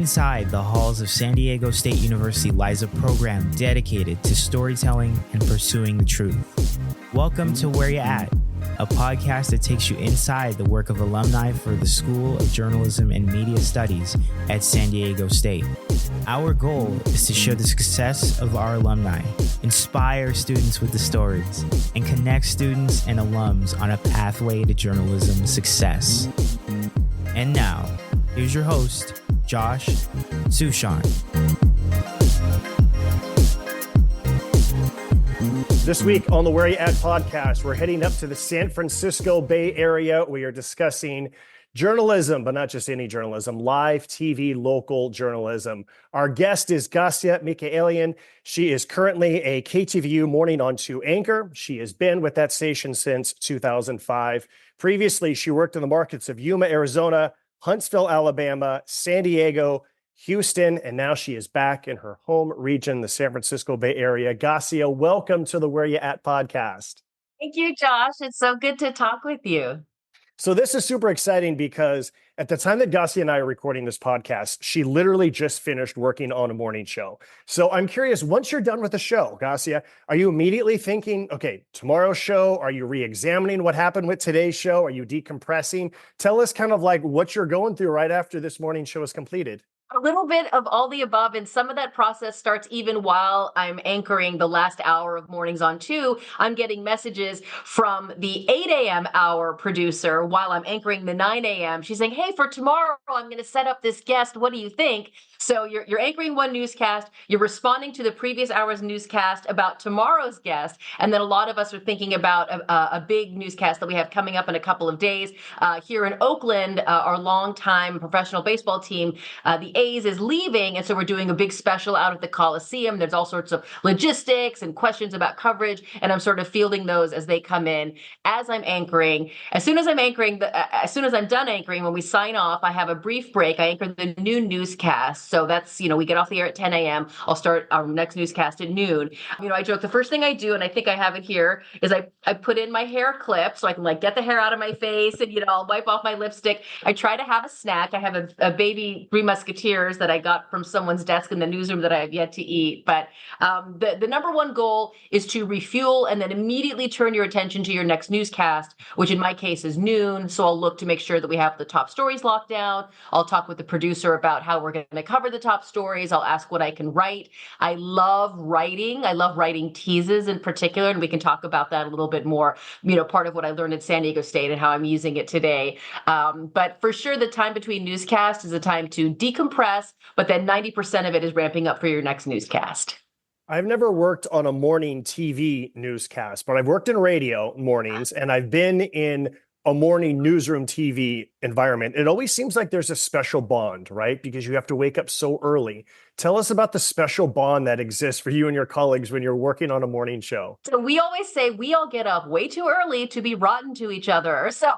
Inside the halls of San Diego State University lies a program dedicated to storytelling and pursuing the truth. Welcome to Where You At, a podcast that takes you inside the work of alumni for the School of Journalism and Media Studies at San Diego State. Our goal is to show the success of our alumni, inspire students with the stories, and connect students and alums on a pathway to journalism success. And now, here's your host, Josh Suchon. This week on the Where You At podcast, we're heading up to the San Francisco Bay Area. We are discussing journalism, but not just any journalism, live TV, local journalism. Our guest is Gasia Mikaelian. She is currently a KTVU Morning on 2 anchor. She has been with that station since 2005. Previously, she worked in the markets of Yuma, Arizona, Huntsville, Alabama, San Diego, Houston, and now she is back in her home region, the San Francisco Bay Area. Gasia, welcome to the Where You At podcast. Thank you, Josh. It's so good to talk with you. So this is super exciting because at the time that Gasia and I are recording this podcast, she literally just finished working on a morning show. So I'm curious, once you're done with the show, Gasia, are you immediately thinking, okay, tomorrow's show? Are you re-examining what happened with today's show? Are you decompressing? Tell us kind of like what you're going through right after this morning show is completed. A little bit of all the above, and some of that process starts even while I'm anchoring the last hour of Mornings on 2. I'm getting messages from the 8 a.m. hour producer while I'm anchoring the 9 a.m. She's saying, hey, for tomorrow, I'm going to set up this guest. What do you think? So you're anchoring one newscast, you're responding to the previous hour's newscast about tomorrow's guest, and then a lot of us are thinking about a big newscast that we have coming up in a couple of days. Here in Oakland, our longtime professional baseball team, the A's is leaving, and so we're doing a big special out at the Coliseum. There's all sorts of logistics and questions about coverage, and I'm sort of fielding those as they come in as I'm anchoring. As soon as I'm done anchoring, when we sign off, I have a brief break. I anchor the noon newscast. So that's, we get off the air at 10 a.m. I'll start our next newscast at noon. I joke, the first thing I do, and I think I have it here, is I put in my hair clip so I can get the hair out of my face and, I'll wipe off my lipstick. I try to have a snack. I have a baby Three Musketeers that I got from someone's desk in the newsroom that I have yet to eat. But the number one goal is to refuel and then immediately turn your attention to your next newscast, which in my case is noon. So I'll look to make sure that we have the top stories locked down. I'll talk with the producer about how we're going to cover the top stories. I'll ask what I can write. I love writing. I love writing teases in particular, and we can talk about that a little bit more, part of what I learned at San Diego State and how I'm using it today. But for sure, the time between newscasts is a time to decompress, but then 90% of it is ramping up for your next newscast. I've never worked on a morning TV newscast, but I've worked in radio mornings, and I've been in a morning newsroom TV environment. It always seems like there's a special bond, right? Because you have to wake up so early. Tell us about the special bond that exists for you and your colleagues when you're working on a morning show. So we always say we all get up way too early to be rotten to each other. So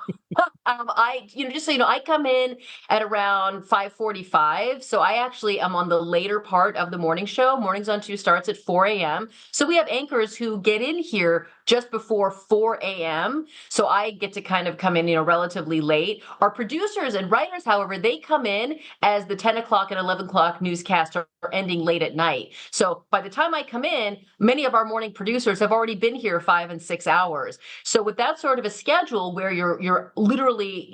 I come in at around 5:45. So I actually am on the later part of the morning show. Mornings on 2 starts at 4 a.m. So we have anchors who get in here just before 4 a.m. So I get to kind of come in, relatively late. Our producers and writers, however, they come in as the 10 o'clock and 11 o'clock newscasts are ending late at night. So by the time I come in, many of our morning producers have already been here 5 and 6 hours. So with that sort of a schedule where you're literally,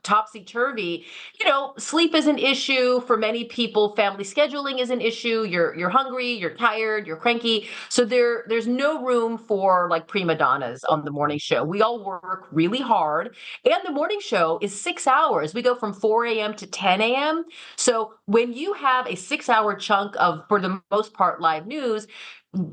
topsy-turvy, sleep is an issue for many people. Family scheduling is an issue. You're hungry, you're tired, you're cranky. So there's no room for prima donnas on the morning show. We all work really hard, and the morning show is 6 hours. We go from 4 a.m. to 10 a.m. So when you have a 6-hour chunk of, for the most part, live news,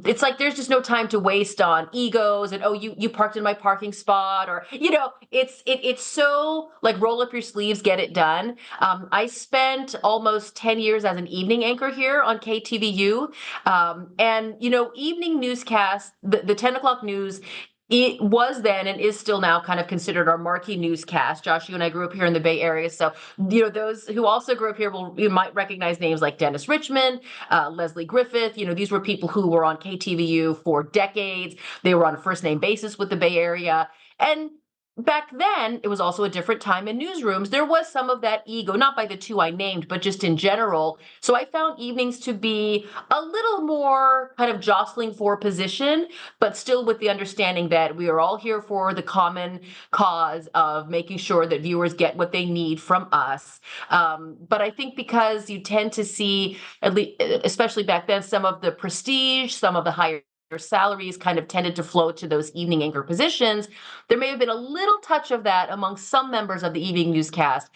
it's there's just no time to waste on egos and, you parked in my parking spot, or, it's so roll up your sleeves, get it done. I spent almost 10 years as an evening anchor here on KTVU. And, evening newscasts, the 10 o'clock news, it was then and is still now kind of considered our marquee newscast. Josh, you and I grew up here in the Bay Area. So, those who also grew up here you might recognize names like Dennis Richmond, Leslie Griffith. These were people who were on KTVU for decades. They were on a first name basis with the Bay Area. And back then, it was also a different time in newsrooms. There was some of that ego, not by the two I named, but just in general. So I found evenings to be a little more kind of jostling for position, but still with the understanding that we are all here for the common cause of making sure that viewers get what they need from us. But I think because you tend to see, at least, especially back then, some of the prestige, some of the higher salaries kind of tended to flow to those evening anchor positions. There may have been a little touch of that among some members of the evening newscast,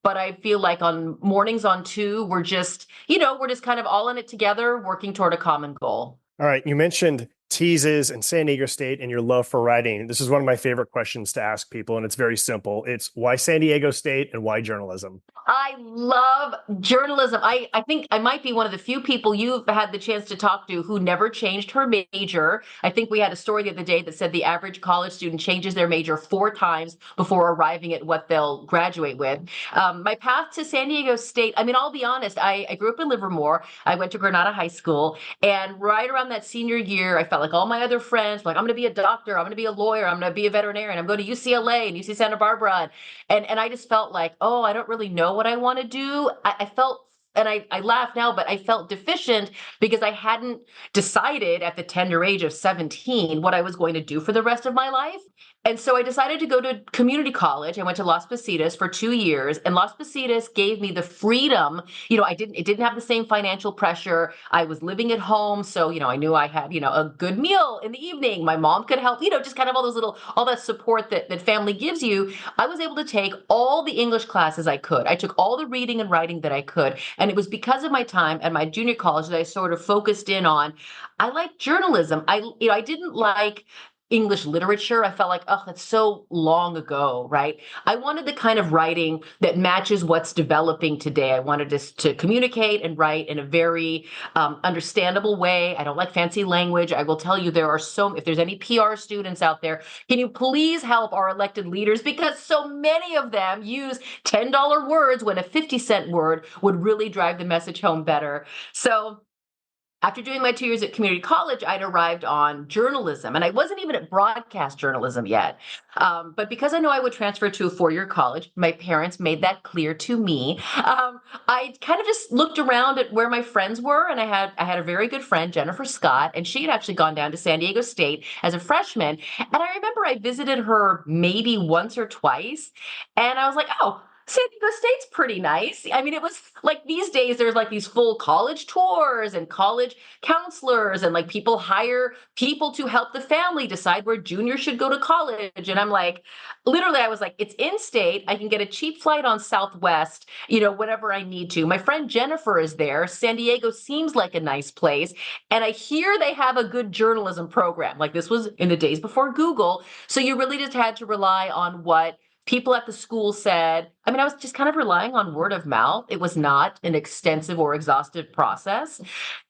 but I feel like on mornings on 2, we're just kind of all in it together, working toward a common goal. All right. You mentioned teases and San Diego State and your love for writing. This is one of my favorite questions to ask people, and it's very simple. It's why San Diego State and why journalism? I love journalism. I think I might be one of the few people you've had the chance to talk to who never changed her major. I think we had a story the other day that said the average college student changes their major 4 times before arriving at what they'll graduate with. My path to San Diego State, I mean, I'll be honest, I grew up in Livermore. I went to Granada High School, and right around that senior year, I felt like all my other friends were like, I'm going to be a doctor, I'm going to be a lawyer, I'm going to be a veterinarian, I'm going to UCLA and UC Santa Barbara. And I just felt like, oh, I don't really know what I want to do. I felt, and I laugh now, but I felt deficient because I hadn't decided at the tender age of 17 what I was going to do for the rest of my life. And so I decided to go to community college. I went to Las Positas for 2 years, and Las Positas gave me the freedom. It didn't have the same financial pressure. I was living at home. So, I knew I had, a good meal in the evening. My mom could help, just kind of all that support that family gives you. I was able to take all the English classes I could. I took all the reading and writing that I could. And it was because of my time at my junior college that I sort of focused in on, I like journalism. I didn't like English literature. I felt like, oh, that's so long ago, right? I wanted the kind of writing that matches what's developing today. I wanted to communicate and write in a very understandable way. I don't like fancy language. I will tell you, if there's any PR students out there, can you please help our elected leaders? Because so many of them use $10 words when a 50-cent word would really drive the message home better. So after doing my 2 years at community college, I'd arrived on journalism, and I wasn't even at broadcast journalism yet. But because I know I would transfer to a 4-year college, my parents made that clear to me. I kind of just looked around at where my friends were, and I had a very good friend, Jennifer Scott, and she had actually gone down to San Diego State as a freshman. And I remember I visited her maybe once or twice, and I was like, oh, San Diego State's pretty nice. I mean, it was like these days, there's like these full college tours and college counselors, and like people hire people to help the family decide where juniors should go to college. And I'm like, literally, I was like, it's in state. I can get a cheap flight on Southwest, whatever I need to. My friend Jennifer is there. San Diego seems like a nice place. And I hear they have a good journalism program. Like, this was in the days before Google. So you really just had to rely on what people at the school said. I mean, I was just kind of relying on word of mouth. It was not an extensive or exhaustive process.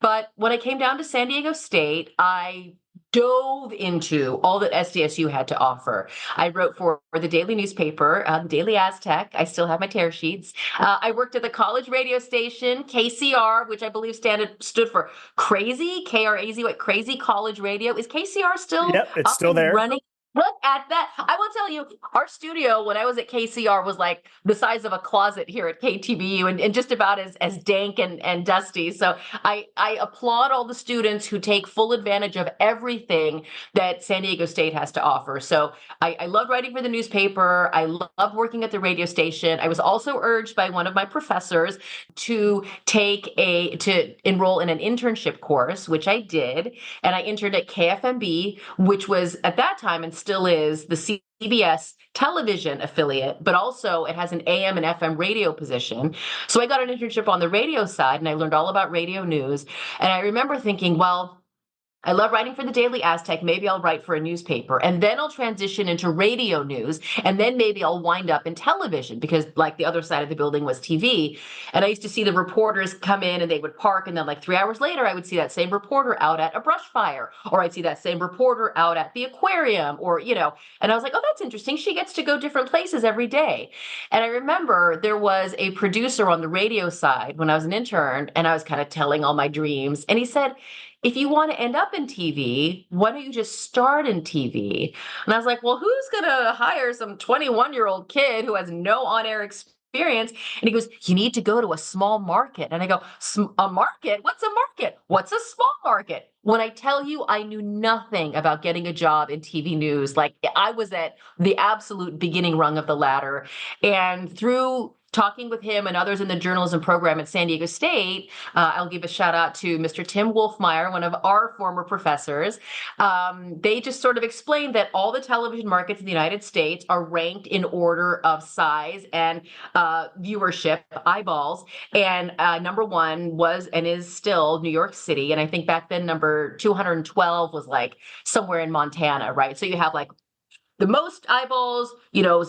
But when I came down to San Diego State, I dove into all that SDSU had to offer. I wrote for the daily newspaper, Daily Aztec. I still have my tear sheets. I worked at the college radio station, KCR, which I believe stood for Crazy, KRAZ, Crazy College Radio. Is KCR still Yep, it's still there. Running? Look at that. I will tell you, our studio when I was at KCR was like the size of a closet here at KTVU, and just about as dank and dusty. So I applaud all the students who take full advantage of everything that San Diego State has to offer. So I love writing for the newspaper. I love working at the radio station. I was also urged by one of my professors to enroll in an internship course, which I did. And I interned at KFMB, which was at that time and still is the CBS television affiliate, but also it has an AM and FM radio position. So I got an internship on the radio side, and I learned all about radio news. And I remember thinking, well, I love writing for the Daily Aztec. Maybe I'll write for a newspaper, and then I'll transition into radio news, and then maybe I'll wind up in television, because like the other side of the building was TV. And I used to see the reporters come in and they would park, and then like 3 hours later, I would see that same reporter out at a brush fire, or I'd see that same reporter out at the aquarium, or, and I was like, oh, that's interesting. She gets to go different places every day. And I remember there was a producer on the radio side when I was an intern, and I was kind of telling all my dreams. And he said, if you want to end up in TV, why don't you just start in TV? And I was like, well, who's going to hire some 21-year-old kid who has no on-air experience? And he goes, you need to go to a small market. And I go, a market? What's a market? What's a small market? When I tell you I knew nothing about getting a job in TV news, like I was at the absolute beginning rung of the ladder. And through talking with him and others in the journalism program at San Diego State, I'll give a shout out to Mr. Tim Wolfmeyer, one of our former professors. They just sort of explained that all the television markets in the United States are ranked in order of size and viewership, eyeballs. And number one was and is still New York City. And I think back then number 212 was like somewhere in Montana, right? So you have like the most eyeballs,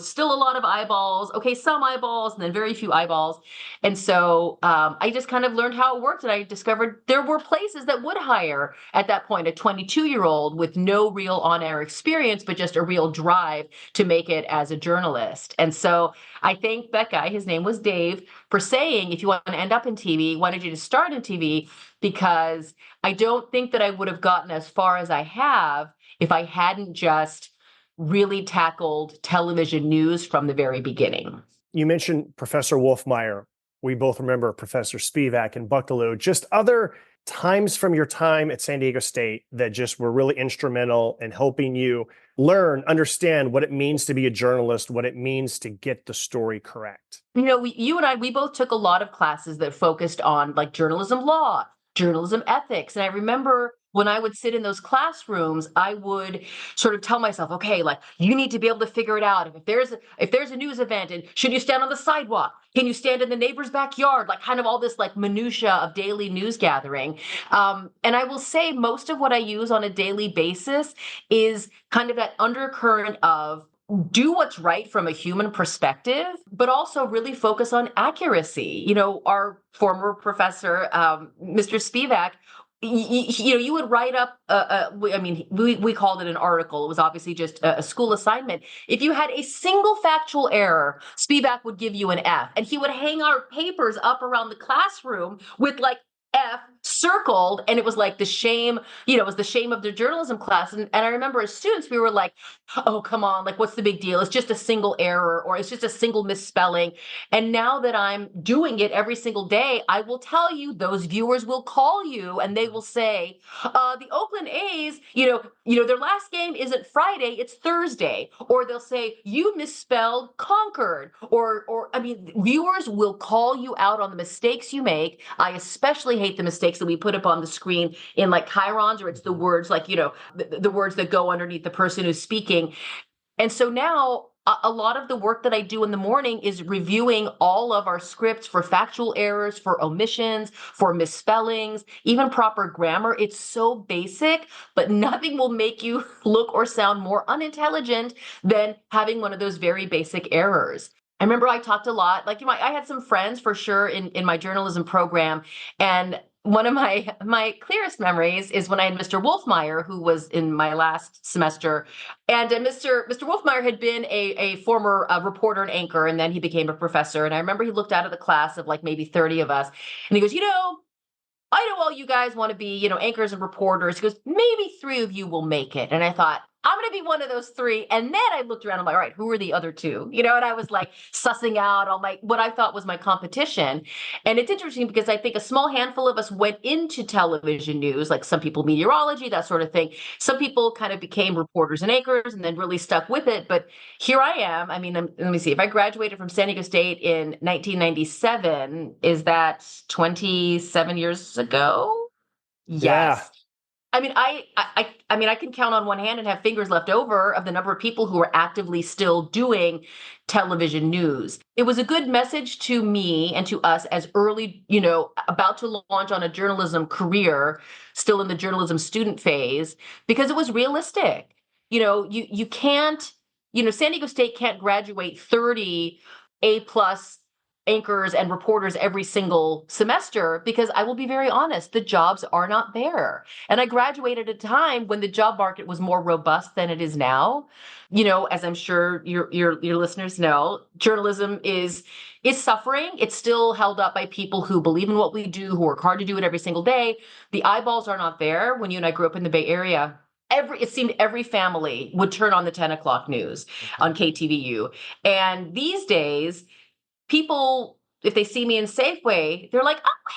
still a lot of eyeballs. Okay, some eyeballs and then very few eyeballs. And so I just kind of learned how it worked. And I discovered there were places that would hire at that point a 22-year-old with no real on-air experience, but just a real drive to make it as a journalist. And so I thank that guy, his name was Dave, for saying, if you want to end up in TV, why don't you just start in TV? Because I don't think that I would have gotten as far as I have if I hadn't just really tackled television news from the very beginning. You mentioned Professor Wolfmeyer. We both remember Professor Spivak and Buckaloo. Just other times from your time at San Diego State that just were really instrumental in helping you learn, understand what it means to be a journalist, what it means to get the story correct. You and I, we both took a lot of classes that focused on like journalism law, journalism ethics. And I remember when I would sit in those classrooms, I would sort of tell myself, okay, like you need to be able to figure it out. If there's a news event, and should you stand on the sidewalk? Can you stand in the neighbor's backyard? Like kind of all this like minutia of daily news gathering. And I will say most of what I use on a daily basis is kind of that undercurrent of do what's right from a human perspective, but also really focus on accuracy. Our former professor, Mr. Spivak, you would write up, we called it an article. It was obviously just a school assignment. If you had a single factual error, Spivak would give you an F. And he would hang our papers up around the classroom with like F circled, and it was like the shame, it was the shame of the journalism class. And I remember as students, we were like, oh, come on, like what's the big deal? It's just a single error or it's just a single misspelling. And now that I'm doing it every single day, I will tell you, those viewers will call you and they will say, the Oakland A's, their last game isn't Friday, it's Thursday. Or they'll say, you misspelled Concord. Or viewers will call you out on the mistakes you make. I especially hate the mistakes that we put up on the screen in like chyrons, or it's the words like, the words that go underneath the person who's speaking. And so now a lot of the work that I do in the morning is reviewing all of our scripts for factual errors, for omissions, for misspellings, even proper grammar. It's so basic, but nothing will make you look or sound more unintelligent than having one of those very basic errors. I remember I talked a lot, like, I had some friends for sure in my journalism program. And one of my clearest memories is when I had Mr. Wolfmeyer, who was in my last semester. And Mr. Wolfmeyer had been a former reporter and anchor, and then he became a professor. And I remember he looked out of the class of like maybe 30 of us, and he goes, I know all you guys want to be, anchors and reporters. He goes, maybe 3 of you will make it. And I thought, I'm going to be one of those 3. And then I looked around, I'm like, all right, who are the other 2? And I was like sussing out all what I thought was my competition. And it's interesting because I think a small handful of us went into television news, like some people meteorology, that sort of thing. Some people kind of became reporters and anchors and then really stuck with it. But here I am. Let me see. If I graduated from San Diego State in 1997, is that 27 years ago? Yes. Yeah. I can count on one hand and have fingers left over of the number of people who are actively still doing television news. It was a good message to me and to us as early, about to launch on a journalism career, still in the journalism student phase, because it was realistic. You can't, San Diego State can't graduate 30 A+ anchors and reporters every single semester, because I will be very honest, the jobs are not there. And I graduated at a time when the job market was more robust than it is now. As I'm sure your listeners know, journalism is suffering. It's still held up by people who believe in what we do, who work hard to do it every single day. The eyeballs are not there. When you and I grew up in the Bay Area, it seemed every family would turn on the 10 o'clock news on KTVU. And these days, people, if they see me in Safeway, they're like, oh, hey,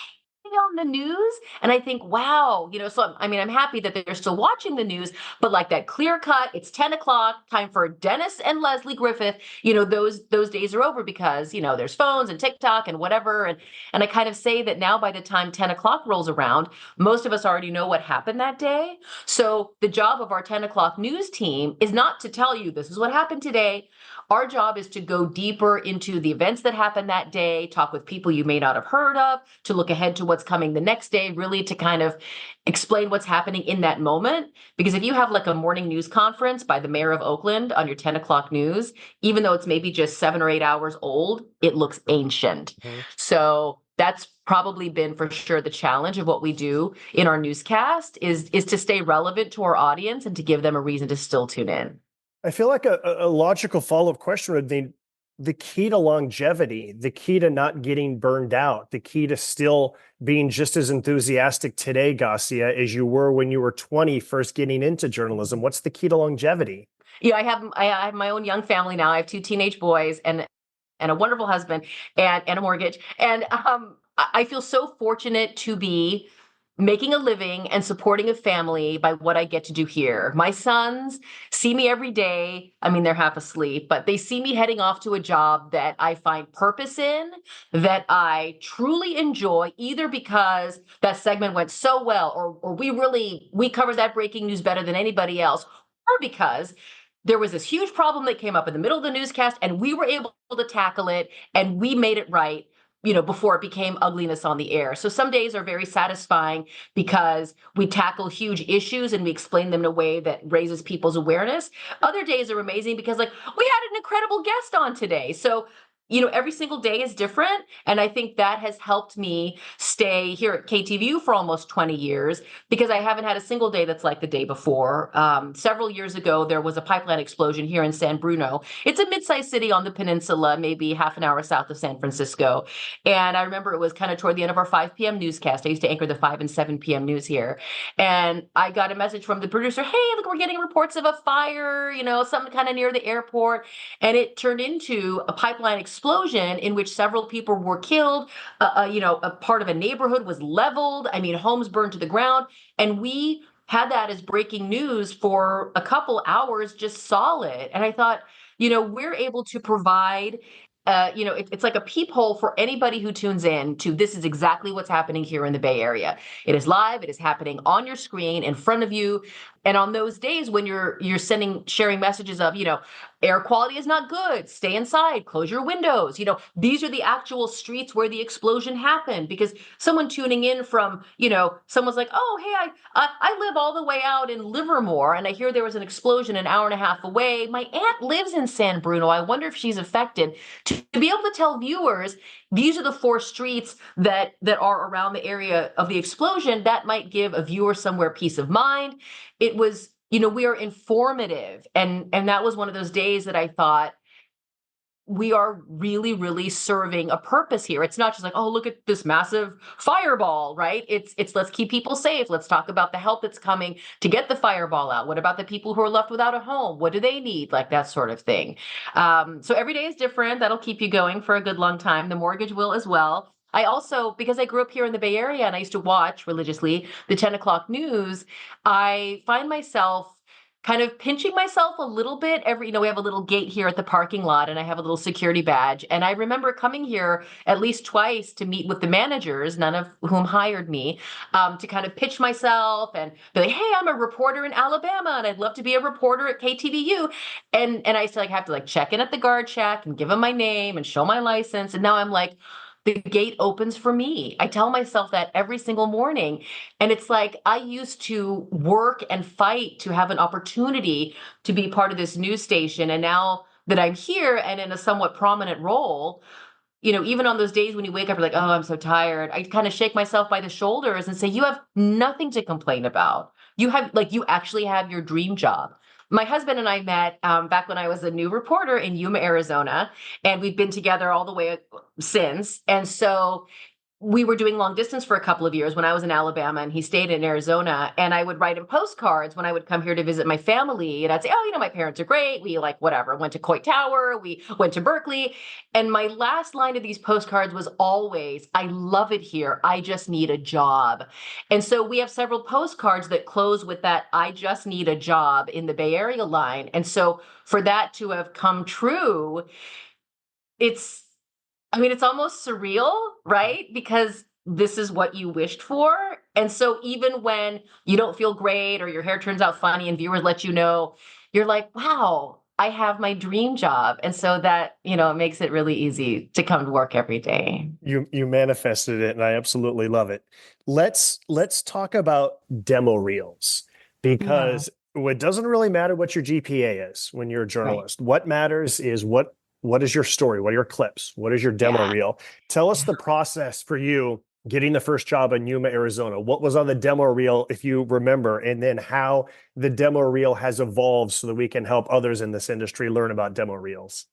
on the news. And I think, wow, so I'm happy that they're still watching the news, but like that clear cut, it's 10 o'clock, time for Dennis and Leslie Griffith, those days are over, because, there's phones and TikTok and whatever. And I kind of say that now, by the time 10 o'clock rolls around, most of us already know what happened that day. So the job of our 10 o'clock news team is not to tell you this is what happened today. Our job is to go deeper into the events that happened that day, talk with people you may not have heard of, to look ahead to what's coming the next day, really to kind of explain what's happening in that moment. Because if you have like a morning news conference by the mayor of Oakland on your 10 o'clock news, even though it's maybe just 7 or 8 hours old, it looks ancient. Mm-hmm. So that's probably been for sure the challenge of what we do in our newscast is to stay relevant to our audience and to give them a reason to still tune in. I feel like a logical follow-up question would be the key to longevity, the key to not getting burned out, the key to still being just as enthusiastic today, Gasia, as you were when you were 20, first getting into journalism. What's the key to longevity? Yeah, I have my own young family now. I have 2 teenage boys and a wonderful husband and a mortgage. And I feel so fortunate to be making a living and supporting a family by what I get to do here. My sons see me every day. I mean, they're half asleep, but they see me heading off to a job that I find purpose in, that I truly enjoy, either because that segment went so well, or we covered that breaking news better than anybody else, or because there was this huge problem that came up in the middle of the newscast and we were able to tackle it and we made it right, before it became ugliness on the air. So some days are very satisfying because we tackle huge issues and we explain them in a way that raises people's awareness. Other days are amazing because we had an incredible guest on today. So every single day is different. And I think that has helped me stay here at KTVU for almost 20 years because I haven't had a single day that's like the day before. Several years ago, there was a pipeline explosion here in San Bruno. It's a mid-sized city on the peninsula, maybe half an hour south of San Francisco. And I remember it was kind of toward the end of our 5 p.m. newscast. I used to anchor the 5 and 7 p.m. news here. And I got a message from the producer, hey, look, we're getting reports of a fire, something kind of near the airport. And it turned into a pipeline explosion in which several people were killed. A part of a neighborhood was leveled. I mean, homes burned to the ground. And we had that as breaking news for a couple hours, just solid. And I thought, we're able to provide it's like a peephole for anybody who tunes in to this is exactly what's happening here in the Bay Area. It is live. It is happening on your screen in front of you. And on those days when you're sharing messages of, air quality is not good, stay inside, close your windows. These are the actual streets where the explosion happened, because someone tuning in from, someone's like, oh, hey, I live all the way out in Livermore and I hear there was an explosion an hour and a half away. My aunt lives in San Bruno. I wonder if she's affected. To be able to tell viewers, these are the 4 streets that are around the area of the explosion, that might give a viewer somewhere peace of mind. It was, we are informative. And that was one of those days that I thought, we are really, really serving a purpose here. It's not just like, oh, look at this massive fireball, right? It's let's keep people safe. Let's talk about the help that's coming to get the fireball out. What about the people who are left without a home? What do they need? Like that sort of thing. So every day is different. That'll keep you going for a good long time. The mortgage will as well. I also, because I grew up here in the Bay Area and I used to watch religiously the 10 o'clock news, I find myself kind of pinching myself a little bit we have a little gate here at the parking lot and I have a little security badge. And I remember coming here at least twice to meet with the managers, none of whom hired me, to kind of pitch myself and be like, hey, I'm a reporter in Alabama and I'd love to be a reporter at KTVU. And I used to have to check in at the guard check and give them my name and show my license. And now I'm like, the gate opens for me. I tell myself that every single morning. And it's like I used to work and fight to have an opportunity to be part of this news station. And now that I'm here and in a somewhat prominent role, even on those days when you wake up, you're like, oh, I'm so tired. I kind of shake myself by the shoulders and say, you have nothing to complain about. You actually have your dream job. My husband and I met back when I was a new reporter in Yuma, Arizona, and we've been together all the way since. And so we were doing long distance for a couple of years when I was in Alabama and he stayed in Arizona. And I would write him postcards when I would come here to visit my family. And I'd say, oh, my parents are great. We whatever, went to Coit Tower. We went to Berkeley. And my last line of these postcards was always, I love it here. I just need a job. And so we have several postcards that close with that, I just need a job in the Bay Area line. And so for that to have come true, it's almost surreal, right? Because this is what you wished for. And so even when you don't feel great or your hair turns out funny and viewers let you know, you're like, wow, I have my dream job. And so that, it makes it really easy to come to work every day. You manifested it, and I absolutely love it. Let's talk about demo reels, because it doesn't really matter what your GPA is when you're a journalist. Right. What matters is what is your story? What are your clips? What is your demo reel? Tell us the process for you getting the first job in Yuma, Arizona. What was on the demo reel, if you remember, and then how the demo reel has evolved so that we can help others in this industry learn about demo reels.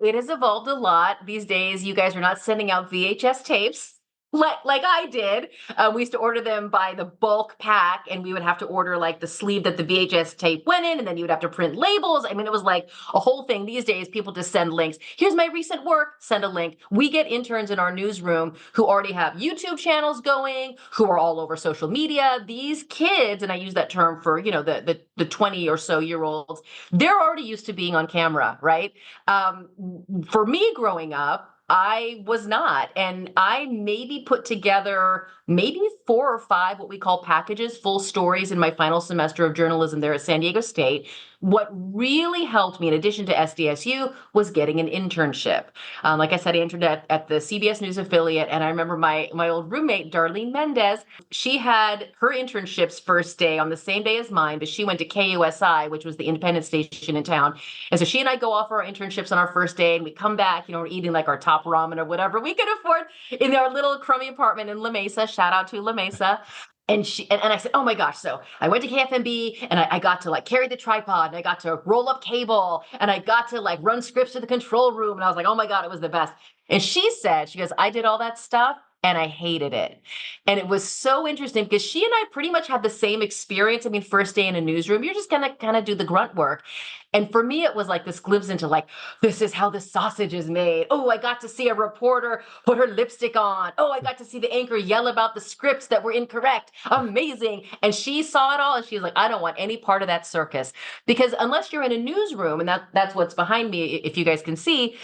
It has evolved a lot. These days, you guys are not sending out VHS tapes like I did. We used to order them by the bulk pack, and we would have to order like the sleeve that the VHS tape went in, and then you would have to print labels. It was like a whole thing. These days, people just send links. Here's my recent work, send a link. We get interns in our newsroom who already have YouTube channels going, who are all over social media. These kids, and I use that term for, the 20 or so year olds, they're already used to being on camera, right? For me growing up, I was not. And I maybe put together maybe 4 or 5 what we call packages, full stories in my final semester of journalism there at San Diego State. What really helped me, in addition to SDSU, was getting an internship. Like I said, I interned at the CBS News affiliate. And I remember my old roommate, Darlene Mendez, she had her internships first day on the same day as mine, but she went to KUSI, which was the independent station in town. And so she and I go off for our internships on our first day, and we come back, we're eating like our top ramen or whatever we could afford in our little crummy apartment in La Mesa. Shout out to La Mesa. And I said, oh my gosh. So I went to KFMB, and I got to carry the tripod, and I got to roll up cable, and I got to run scripts to the control room. And I was like, oh my God, it was the best. And she goes, I did all that stuff and I hated it. And it was so interesting because she and I pretty much had the same experience. First day in a newsroom, you're just going to kind of do the grunt work. And for me, it was this glimpse into this is how the sausage is made. Oh, I got to see a reporter put her lipstick on. Oh, I got to see the anchor yell about the scripts that were incorrect. Amazing. And she saw it all, and she's like, I don't want any part of that circus. Because unless you're in a newsroom, and that's what's behind me, if you guys can see,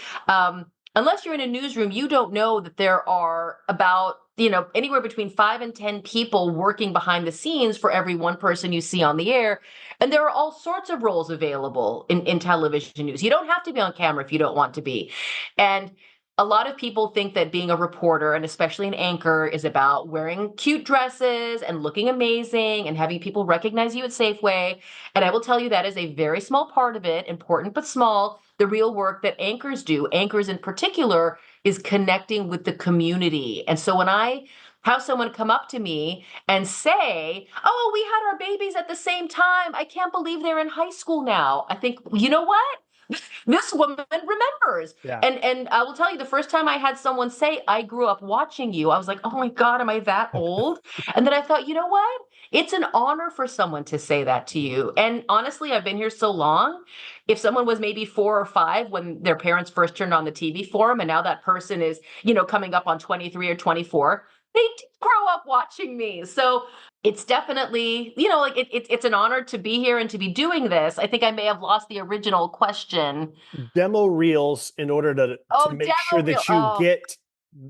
unless you're in a newsroom, you don't know that there are about anywhere between 5 and 10 people working behind the scenes for every one person you see on the air. And there are all sorts of roles available in television news. You don't have to be on camera if you don't want to be. And a lot of people think that being a reporter, and especially an anchor, is about wearing cute dresses and looking amazing and having people recognize you at Safeway. And I will tell you that is a very small part of it, important but small. The real work that anchors do, anchors in particular, is connecting with the community. And so when I have someone come up to me and say, oh, we had our babies at the same time, I can't believe they're in high school now, I think, you know what? This woman remembers. Yeah. And I will tell you, the first time I had someone say, I grew up watching you, I was like, oh my God, am I that old? And then I thought, you know what? It's an honor for someone to say that to you. And honestly, I've been here so long. If someone was maybe 4 or 5 when their parents first turned on the TV for them, and now that person is, coming up on 23 or 24, they did grow up watching me. So it's definitely, it's an honor to be here and to be doing this. I think I may have lost the original question. Demo reels in order to make sure that you get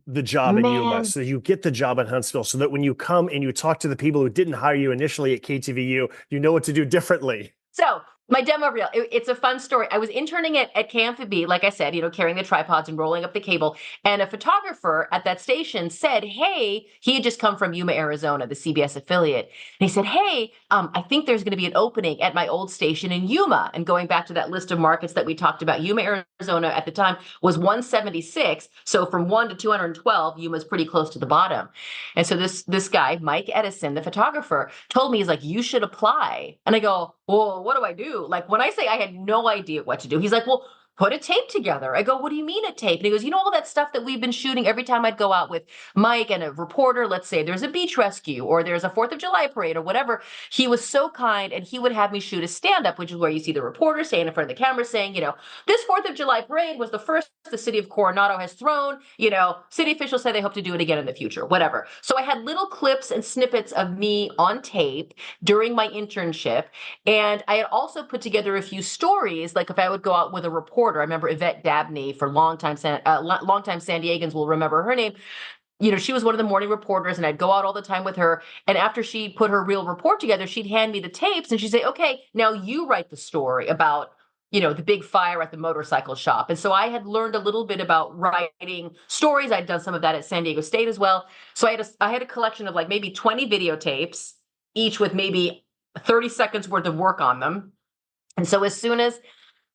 the job in Yuma, so you get the job in Huntsville, so that when you come and you talk to the people who didn't hire you initially at KTVU, you know what to do differently. So My demo reel. It's a fun story. I was interning at KFMB, like I said, carrying the tripods and rolling up the cable. And a photographer at that station said, hey, he had just come from Yuma, Arizona, the CBS affiliate. And he said, hey, I think there's going to be an opening at my old station in Yuma. And going back to that list of markets that we talked about, Yuma, Arizona at the time was 176. So from 1 to 212, Yuma's pretty close to the bottom. And so this guy, Mike Edison, the photographer, told me, he's like, you should apply. And I go, well, what do I do? Like, when I say I had no idea what to do, he's like, well, put a tape together. I go, what do you mean a tape? And he goes, all that stuff that we've been shooting every time I'd go out with Mike and a reporter, let's say there's a beach rescue or there's a 4th of July parade or whatever. He was so kind, and he would have me shoot a stand-up, which is where you see the reporter standing in front of the camera saying, this 4th of July parade was the first the city of Coronado has thrown. City officials say they hope to do it again in the future, whatever. So I had little clips and snippets of me on tape during my internship. And I had also put together a few stories, like if I would go out with a reporter. I remember Yvette Dabney, for longtime San Diegans will remember her name. She was one of the morning reporters, and I'd go out all the time with her. And after she put her real report together, she'd hand me the tapes and she'd say, okay, now you write the story about, the big fire at the motorcycle shop. And so I had learned a little bit about writing stories. I'd done some of that at San Diego State as well. So I had a collection of like maybe 20 videotapes, each with maybe 30 seconds worth of work on them. And so as soon as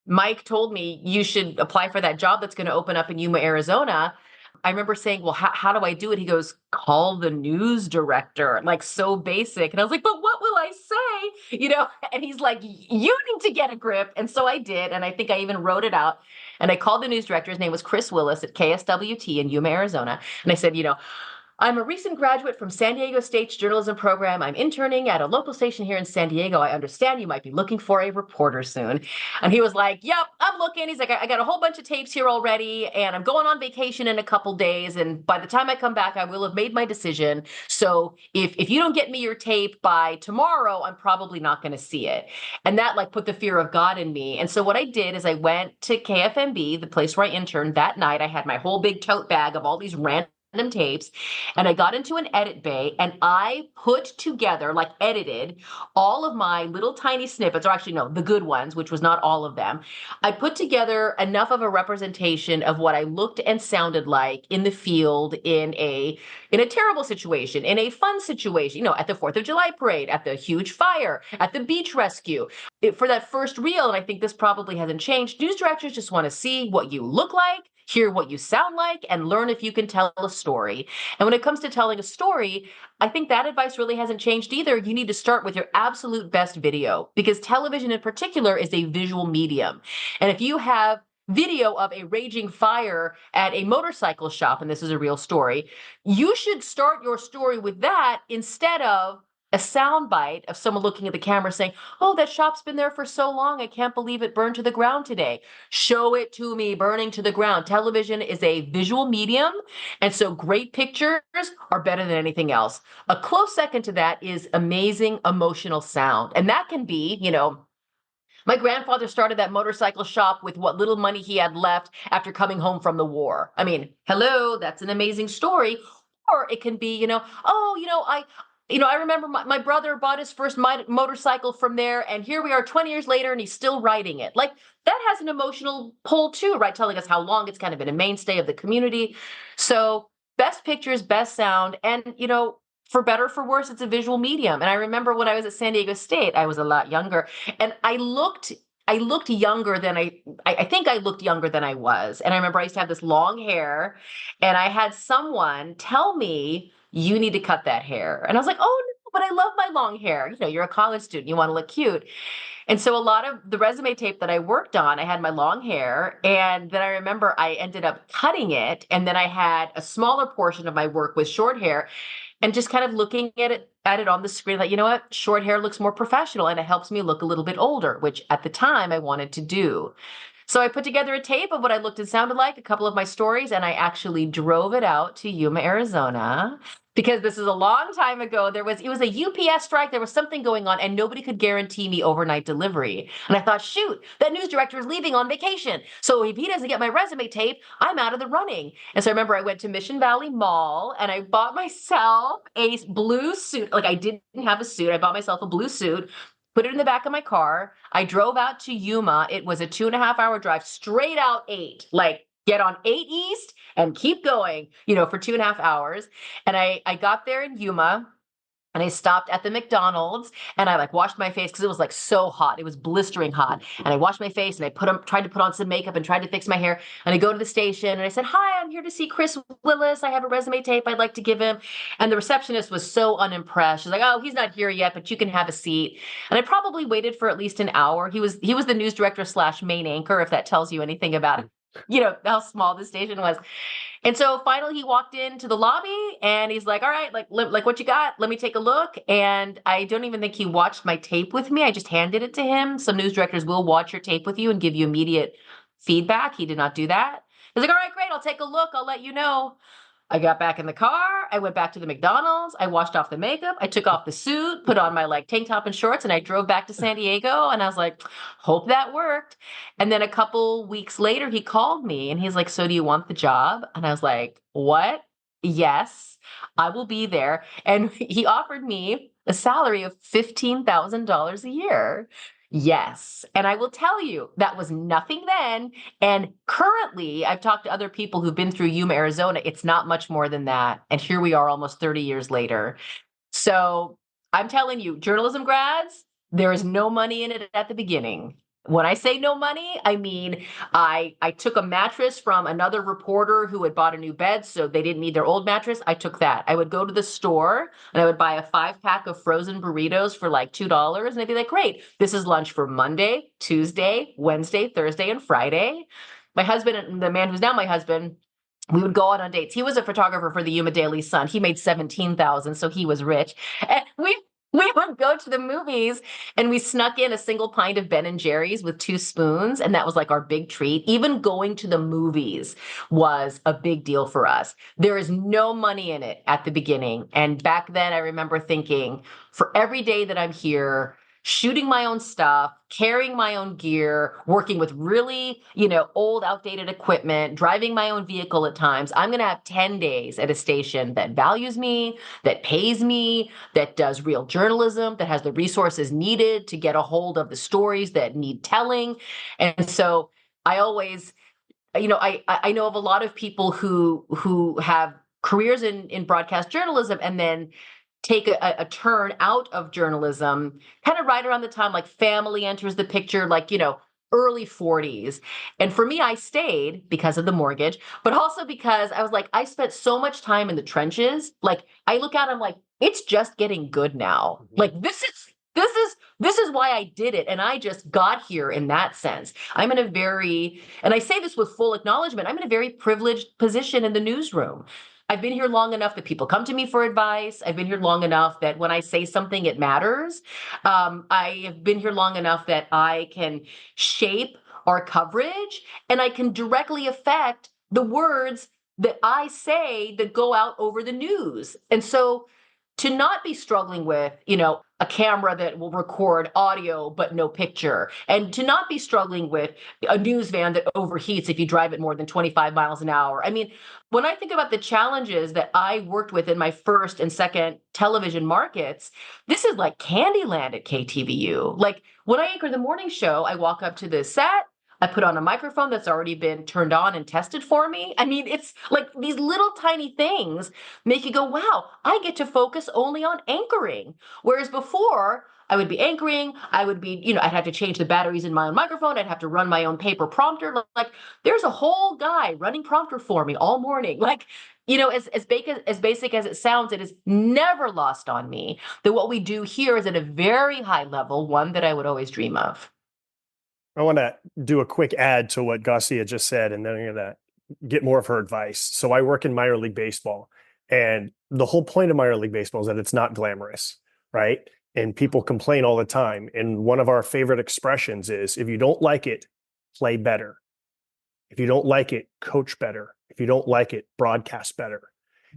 Mike told me, you should apply for that job that's going to open up in Yuma, Arizona, I remember saying, well, how do I do it? He goes, call the news director, like so basic. And I was like, but what will I say? And he's like, you need to get a grip. And so I did. And I think I even wrote it out. And I called the news director. His name was Chris Willis at KSWT in Yuma, Arizona. And I said, I'm a recent graduate from San Diego State's journalism program. I'm interning at a local station here in San Diego. I understand you might be looking for a reporter soon. And he was like, yep, I'm looking. He's like, I got a whole bunch of tapes here already, and I'm going on vacation in a couple days. And by the time I come back, I will have made my decision. So if you don't get me your tape by tomorrow, I'm probably not going to see it. And that put the fear of God in me. And so what I did is I went to KFMB, the place where I interned that night. I had my whole big tote bag of all these random tapes, and I got into an edit bay, and I put together, edited all of my little tiny snippets, or actually no, the good ones, which was not all of them. I put together enough of a representation of what I looked and sounded like in the field, in a terrible situation, in a fun situation, at the 4th of July parade, at the huge fire, at the beach rescue. For that first reel, and I think this probably hasn't changed, news directors just want to see what you look like, hear what you sound like, and learn if you can tell a story. And when it comes to telling a story, I think that advice really hasn't changed either. You need to start with your absolute best video, because television in particular is a visual medium. And if you have video of a raging fire at a motorcycle shop, and this is a real story, you should start your story with that instead of a soundbite of someone looking at the camera saying, oh, that shop's been there for so long, I can't believe it burned to the ground today. Show it to me burning to the ground. Television is a visual medium, and so great pictures are better than anything else. A close second to that is amazing emotional sound. And that can be, my grandfather started that motorcycle shop with what little money he had left after coming home from the war. I mean, hello, that's an amazing story. Or it can be, I remember my brother bought his first motorcycle from there, and here we are 20 years later, and he's still riding it. That has an emotional pull too, right? Telling us how long it's kind of been a mainstay of the community. So best pictures, best sound, and, for better or for worse, it's a visual medium. And I remember when I was at San Diego State, I was a lot younger, and I looked younger than I think I looked younger than I was. And I remember I used to have this long hair, and I had someone tell me, you need to cut that hair. And I was like, oh no, but I love my long hair. You're a college student, you want to look cute. And so a lot of the resume tape that I worked on, I had my long hair, and then I remember I ended up cutting it. And then I had a smaller portion of my work with short hair, and just kind of looking at it on the screen, like, you know what, short hair looks more professional and it helps me look a little bit older, which at the time I wanted to do. So I put together a tape of what I looked and sounded like, a couple of my stories, and I actually drove it out to Yuma, Arizona, because this is a long time ago. It was a UPS strike. There was something going on, and nobody could guarantee me overnight delivery. And I thought, shoot, that news director is leaving on vacation. So if he doesn't get my resume tape, I'm out of the running. And so I remember I went to Mission Valley Mall, and I bought myself a blue suit. I didn't have a suit. I bought myself a blue suit. put it in the back of my car. I drove out to Yuma. It was a 2.5 hour drive straight out 8, like get on 8 East and keep going, for 2.5 hours. And I got there in Yuma. And I stopped at the McDonald's and I washed my face because it was so hot. It was blistering hot. And I washed my face and I tried to put on some makeup and tried to fix my hair. And I go to the station and I said, "Hi, I'm here to see Chris Willis. I have a resume tape I'd like to give him." And the receptionist was so unimpressed. She's like, "Oh, he's not here yet, but you can have a seat." And I probably waited for at least an hour. He was the news director / main anchor, if that tells you anything about how small the station was. And so finally he walked into the lobby and he's like, "All right, what you got? Let me take a look." And I don't even think he watched my tape with me. I just handed it to him. Some news directors will watch your tape with you and give you immediate feedback. He did not do that. He's like, "All right, great. I'll take a look. I'll let you know." I got back in the car. I went back to the McDonald's. I washed off the makeup. I took off the suit, put on my tank top and shorts, and I drove back to San Diego. And I was like, hope that worked. And then a couple weeks later, he called me and he's like, "So do you want the job?" And I was like, "What? Yes, I will be there." And he offered me a salary of $15,000 a year. Yes. And I will tell you, that was nothing then. And currently, I've talked to other people who've been through Yuma, Arizona. It's not much more than that. And here we are almost 30 years later. So I'm telling you, journalism grads, there is no money in it at the beginning. When I say no money, I mean, I took a mattress from another reporter who had bought a new bed, so they didn't need their old mattress. I took that. I would go to the store and I would buy a 5-pack of frozen burritos for $2. And I'd be like, "Great, this is lunch for Monday, Tuesday, Wednesday, Thursday, and Friday." My husband, and the man who's now my husband, we would go out on dates. He was a photographer for the Yuma Daily Sun. He made $17,000, so he was rich. And we would go to the movies and we snuck in a single pint of Ben and Jerry's with 2 spoons. And that was our big treat. Even going to the movies was a big deal for us. There is no money in it at the beginning. And back then I remember thinking, for every day that I'm here, shooting my own stuff, carrying my own gear, working with really, old, outdated equipment, driving my own vehicle at times, I'm going to have 10 days at a station that values me, that pays me, that does real journalism, that has the resources needed to get a hold of the stories that need telling. And so I always, I know of a lot of people who have careers in broadcast journalism and then take a turn out of journalism, kind of right around the time family enters the picture, early 40s. And for me, I stayed because of the mortgage, but also because I was I spent so much time in the trenches. I look out, I'm it's just getting good now. This is why I did it. And I just got here in that sense. I'm in a very, and I say this with full acknowledgement, I'm in a very privileged position in the newsroom. I've been here long enough that people come to me for advice. I've been here long enough that when I say something, it matters. I have been here long enough that I can shape our coverage and I can directly affect the words that I say that go out over the news. And so to not be struggling with, a camera that will record audio but no picture, and to not be struggling with a news van that overheats if you drive it more than 25 miles an hour. I mean, when I think about the challenges that I worked with in my first and second television markets, this is like Candyland at KTVU. When I anchor the morning show, I walk up to the set, I put on a microphone that's already been turned on and tested for me. I mean, it's these little tiny things make you go, wow, I get to focus only on anchoring. Whereas before, I would be anchoring, I would be, I'd have to change the batteries in my own microphone, I'd have to run my own paper prompter. There's a whole guy running prompter for me all morning. As basic as it sounds, it is never lost on me that what we do here is at a very high level, one that I would always dream of. I want to do a quick add to what Gasia just said, and then I'm going to get more of her advice. So I work in minor league baseball, and the whole point of minor league baseball is that it's not glamorous, right? And people complain all the time. And one of our favorite expressions is, if you don't like it, play better. If you don't like it, coach better. If you don't like it, broadcast better.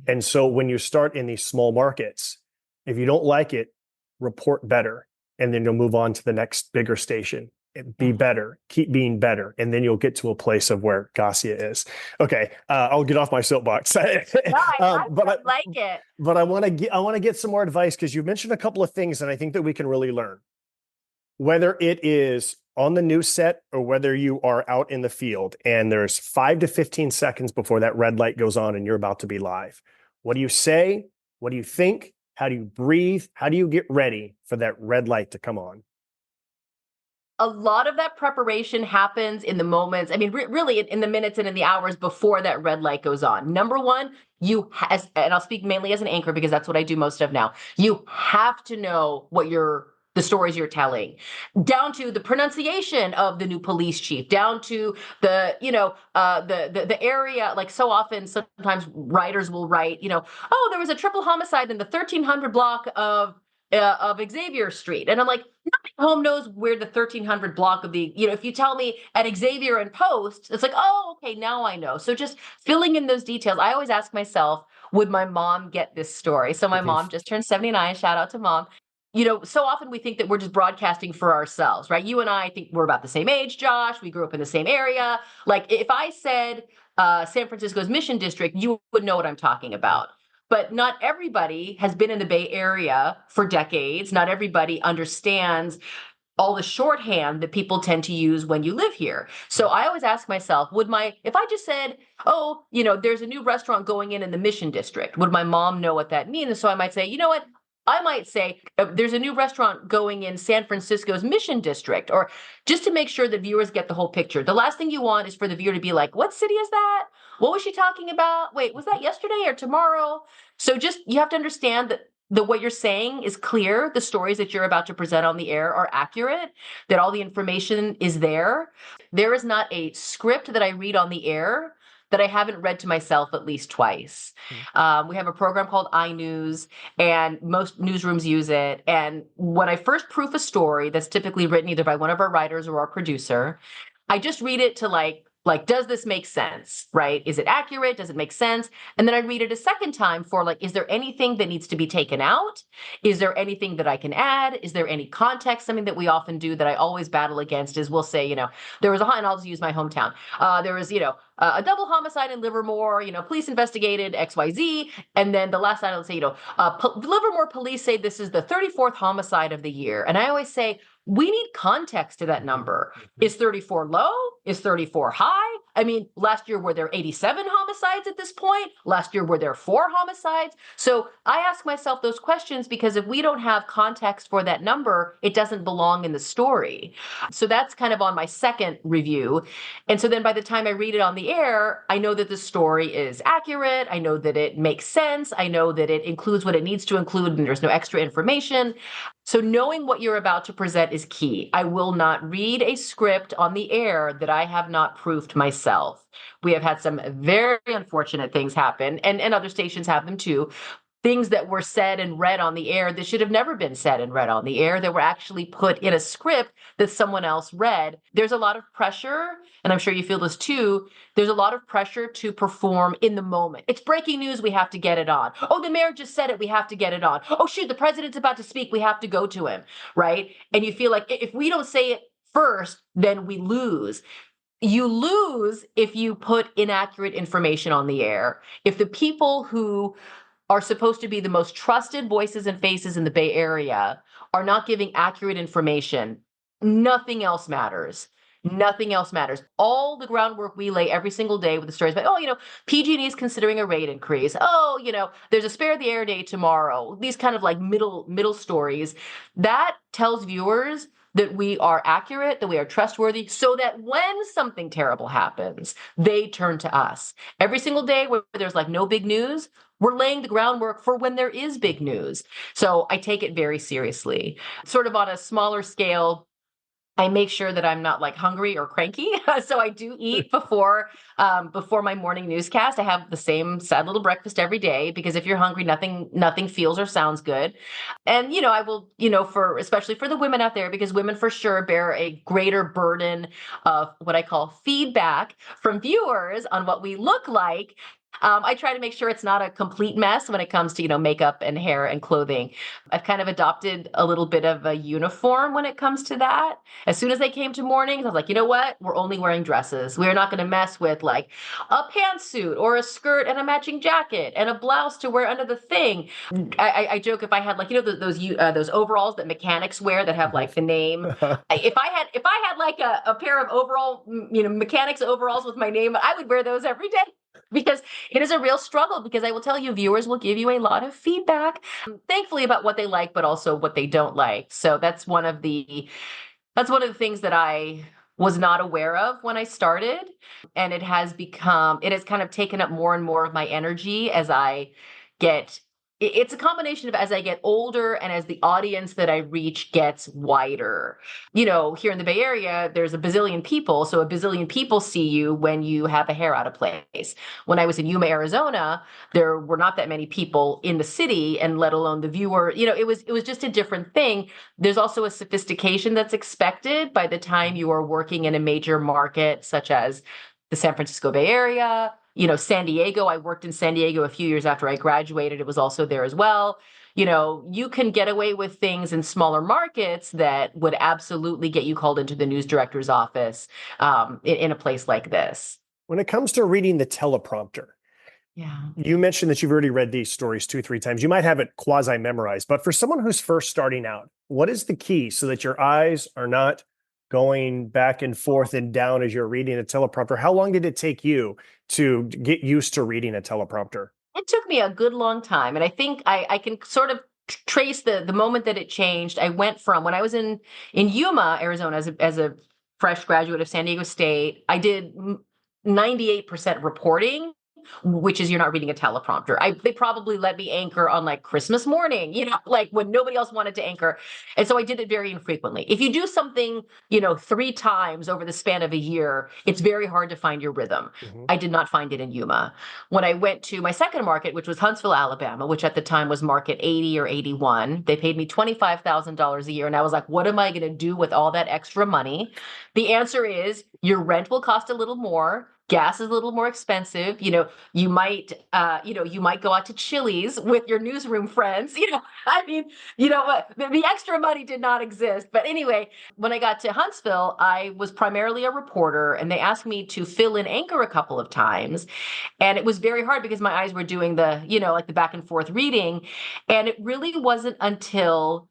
And so when you start in these small markets, if you don't like it, report better. And then you'll move on to the next bigger station. Be better, keep being better, and then you'll get to a place of where Gasia is. Okay, I'll get off my soapbox. No, I like it. But I want to get some more advice, because you mentioned a couple of things that I think that we can really learn. Whether it is on the news set or whether you are out in the field and there's 5 to 15 seconds before that red light goes on and you're about to be live. What do you say? What do you think? How do you breathe? How do you get ready for that red light to come on? A lot of that preparation happens in the moments. I mean, really in the minutes and in the hours before that red light goes on. Number one, and I'll speak mainly as an anchor because that's what I do most of now. You have to know the stories you're telling, down to the pronunciation of the new police chief, down to the, the area. Like so often, sometimes writers will write, oh, there was a triple homicide in the 1300 block of Xavier Street. And I'm like, nobody at home knows where the 1300 block of if you tell me at Xavier and Post, it's like, oh, okay, now I know. So just filling in those details. I always ask myself, would my mom get this story? So my mom just turned 79. Shout out to mom. So often we think that we're just broadcasting for ourselves, right? You and I think we're about the same age, Josh. We grew up in the same area. Like if I said San Francisco's Mission District, you would know what I'm talking about. But not everybody has been in the Bay Area for decades. Not everybody understands all the shorthand that people tend to use when you live here. So I always ask myself, if I just said, oh, there's a new restaurant going in the Mission District, would my mom know what that means? And so I might say, you know what? I might say there's a new restaurant going in San Francisco's Mission District, or just to make sure that viewers get the whole picture. The last thing you want is for the viewer to be like, what city is that? What was she talking about? Wait, was that yesterday or tomorrow? So you have to understand that what you're saying is clear. The stories that you're about to present on the air are accurate, that all the information is there. There is not a script that I read on the air that I haven't read to myself at least twice. We have a program called iNews, and most newsrooms use it. And when I first proof a story that's typically written either by one of our writers or our producer, I just read it to like, does this make sense, right? Is it accurate? Does it make sense? And then I read it a second time for is there anything that needs to be taken out? Is there anything that I can add? Is there any context? Something that we often do that I always battle against is we'll say, there was and I'll just use my hometown. There was, a double homicide in Livermore, police investigated XYZ. And then the last night I'll say, Livermore police say this is the 34th homicide of the year. And I always say, we need context to that number. Is 34 low? Is 34 high? I mean, last year, were there 87 homicides at this point? Last year, were there 4 homicides? So I ask myself those questions because if we don't have context for that number, it doesn't belong in the story. So that's kind of on my second review. And so then by the time I read it on the air, I know that the story is accurate. I know that it makes sense. I know that it includes what it needs to include and there's no extra information. So knowing what you're about to present is key. I will not read a script on the air that I have not proofed myself. We have had some very unfortunate things happen, and other stations have them too. Things that were said and read on the air that should have never been said and read on the air, that were actually put in a script that someone else read. There's a lot of pressure, and I'm sure you feel this too. There's a lot of pressure to perform in the moment. It's breaking news, we have to get it on. Oh, the mayor just said it, we have to get it on. Oh, shoot, the president's about to speak, we have to go to him, right? And you feel like if we don't say it first, then we lose. You lose if you put inaccurate information on the air. If the people who are supposed to be the most trusted voices and faces in the Bay Area are not giving accurate information, nothing else matters. Nothing else matters. All the groundwork we lay every single day with the stories about, PG&E is considering a rate increase. There's a spare the air day tomorrow. These kind of like middle stories. That tells viewers that we are accurate, that we are trustworthy, so that when something terrible happens, they turn to us. Every single day where there's no big news, we're laying the groundwork for when there is big news. So I take it very seriously. Sort of on a smaller scale, I make sure that I'm not hungry or cranky. So I do eat before my morning newscast. I have the same sad little breakfast every day because if you're hungry, nothing feels or sounds good. And, I will, especially for the women out there, because women for sure bear a greater burden of what I call feedback from viewers on what we look like. I try to make sure it's not a complete mess when it comes to, makeup and hair and clothing. I've kind of adopted a little bit of a uniform when it comes to that. As soon as they came to mornings, I was like, you know what? We're only wearing dresses. We're not going to mess with like a pantsuit or a skirt and a matching jacket and a blouse to wear under the thing. I joke, if I had like, those overalls that mechanics wear that have like the name. If I had like a pair of mechanics overalls with my name, I would wear those every day. Because it is a real struggle, because I will tell you, viewers will give you a lot of feedback, thankfully, about what they like, but also what they don't like. So that's one of the things that I was not aware of when I started. And it has kind of taken up more and more of my energy as I get. It's a combination of as I get older and as the audience that I reach gets wider. Here in the Bay Area, there's a bazillion people. So a bazillion people see you when you have a hair out of place. When I was in Yuma, Arizona, there were not that many people in the city, and let alone the viewer. It was just a different thing. There's also a sophistication that's expected by the time you are working in a major market, such as the San Francisco Bay Area. San Diego, I worked in San Diego a few years after I graduated. It was also there as well. You can get away with things in smaller markets that would absolutely get you called into the news director's office in a place like this. When it comes to reading the teleprompter, you mentioned that you've already read these stories 2-3 times. You might have it quasi memorized, but for someone who's first starting out, what is the key so that your eyes are not going back and forth and down as you're reading a teleprompter? How long did it take you to get used to reading a teleprompter? It took me a good long time. And I think I can sort of trace the moment that it changed. I went from when I was in Yuma, Arizona, as a fresh graduate of San Diego State, I did 98% reporting, which is you're not reading a teleprompter. They probably let me anchor on like Christmas morning, like when nobody else wanted to anchor. And so I did it very infrequently. If you do something, 3 times over the span of a year, it's very hard to find your rhythm. Mm-hmm. I did not find it in Yuma. When I went to my second market, which was Huntsville, Alabama, which at the time was market 80 or 81, they paid me $25,000 a year. And I was like, what am I going to do with all that extra money? The answer is your rent will cost a little more. Gas is a little more expensive. You might go out to Chili's with your newsroom friends. The extra money did not exist. But anyway, when I got to Huntsville, I was primarily a reporter, and they asked me to fill in anchor a couple of times. And it was very hard because my eyes were doing the back and forth reading. And it really wasn't until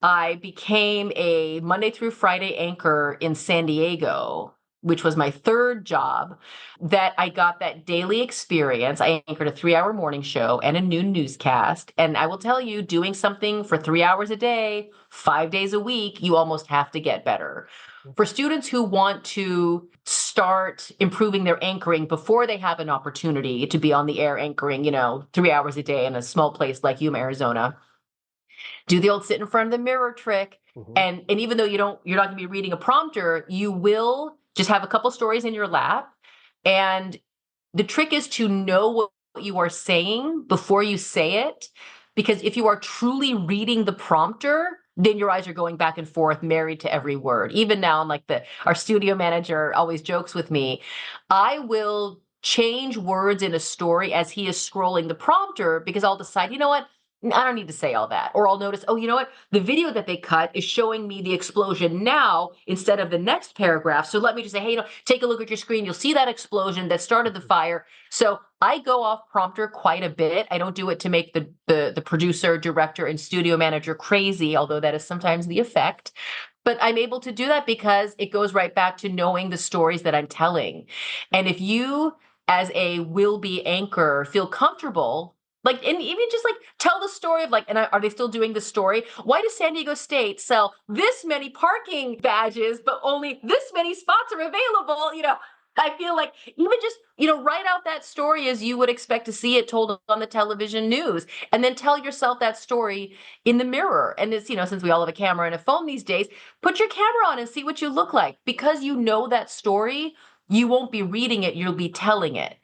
I became a Monday through Friday anchor in San Diego, which was my third job, that I got that daily experience. I anchored a 3-hour morning show and a noon newscast. And I will tell you, doing something for 3 hours a day, 5 days a week, you almost have to get better. For students who want to start improving their anchoring before they have an opportunity to be on the air anchoring, 3 hours a day in a small place like Yuma, Arizona, do the old sit in front of the mirror trick. Mm-hmm. And even though you're not going to be reading a prompter, you will just have a couple stories in your lap. And the trick is to know what you are saying before you say it. Because if you are truly reading the prompter, then your eyes are going back and forth, married to every word. Even now, our studio manager always jokes with me, I will change words in a story as he is scrolling the prompter, because I'll decide, you know what? I don't need to say all that. Or I'll notice, oh, you know what? The video that they cut is showing me the explosion now instead of the next paragraph. So let me just say, hey, take a look at your screen. You'll see that explosion that started the fire. So I go off prompter quite a bit. I don't do it to make the producer, director, and studio manager crazy, although that is sometimes the effect. But I'm able to do that because it goes right back to knowing the stories that I'm telling. And if you, as a will-be anchor, feel comfortable, and even just tell the story of and are they still doing the story? Why does San Diego State sell this many parking badges, but only this many spots are available? I feel like even just, write out that story as you would expect to see it told on the television news, and then tell yourself that story in the mirror. And it's, since we all have a camera and a phone these days, put your camera on and see what you look like, because that story you won't be reading it, you'll be telling it.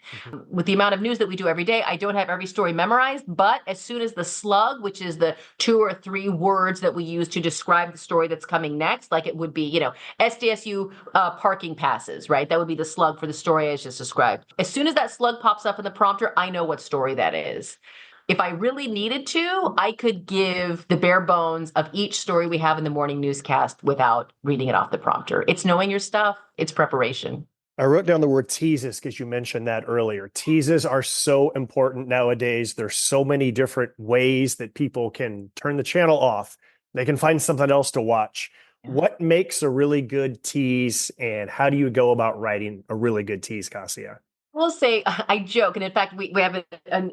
With the amount of news that we do every day, I don't have every story memorized, but as soon as the slug, which is the 2 or 3 words that we use to describe the story that's coming next, like it would be, SDSU parking passes, right? That would be the slug for the story I just described. As soon as that slug pops up in the prompter, I know what story that is. If I really needed to, I could give the bare bones of each story we have in the morning newscast without reading it off the prompter. It's knowing your stuff. It's preparation. I wrote down the word teases because you mentioned that earlier. Teases are so important nowadays. There's so many different ways that people can turn the channel off. They can find something else to watch. Yeah. What makes a really good tease, and how do you go about writing a really good tease, Gasia? We'll say, I joke, and in fact, we have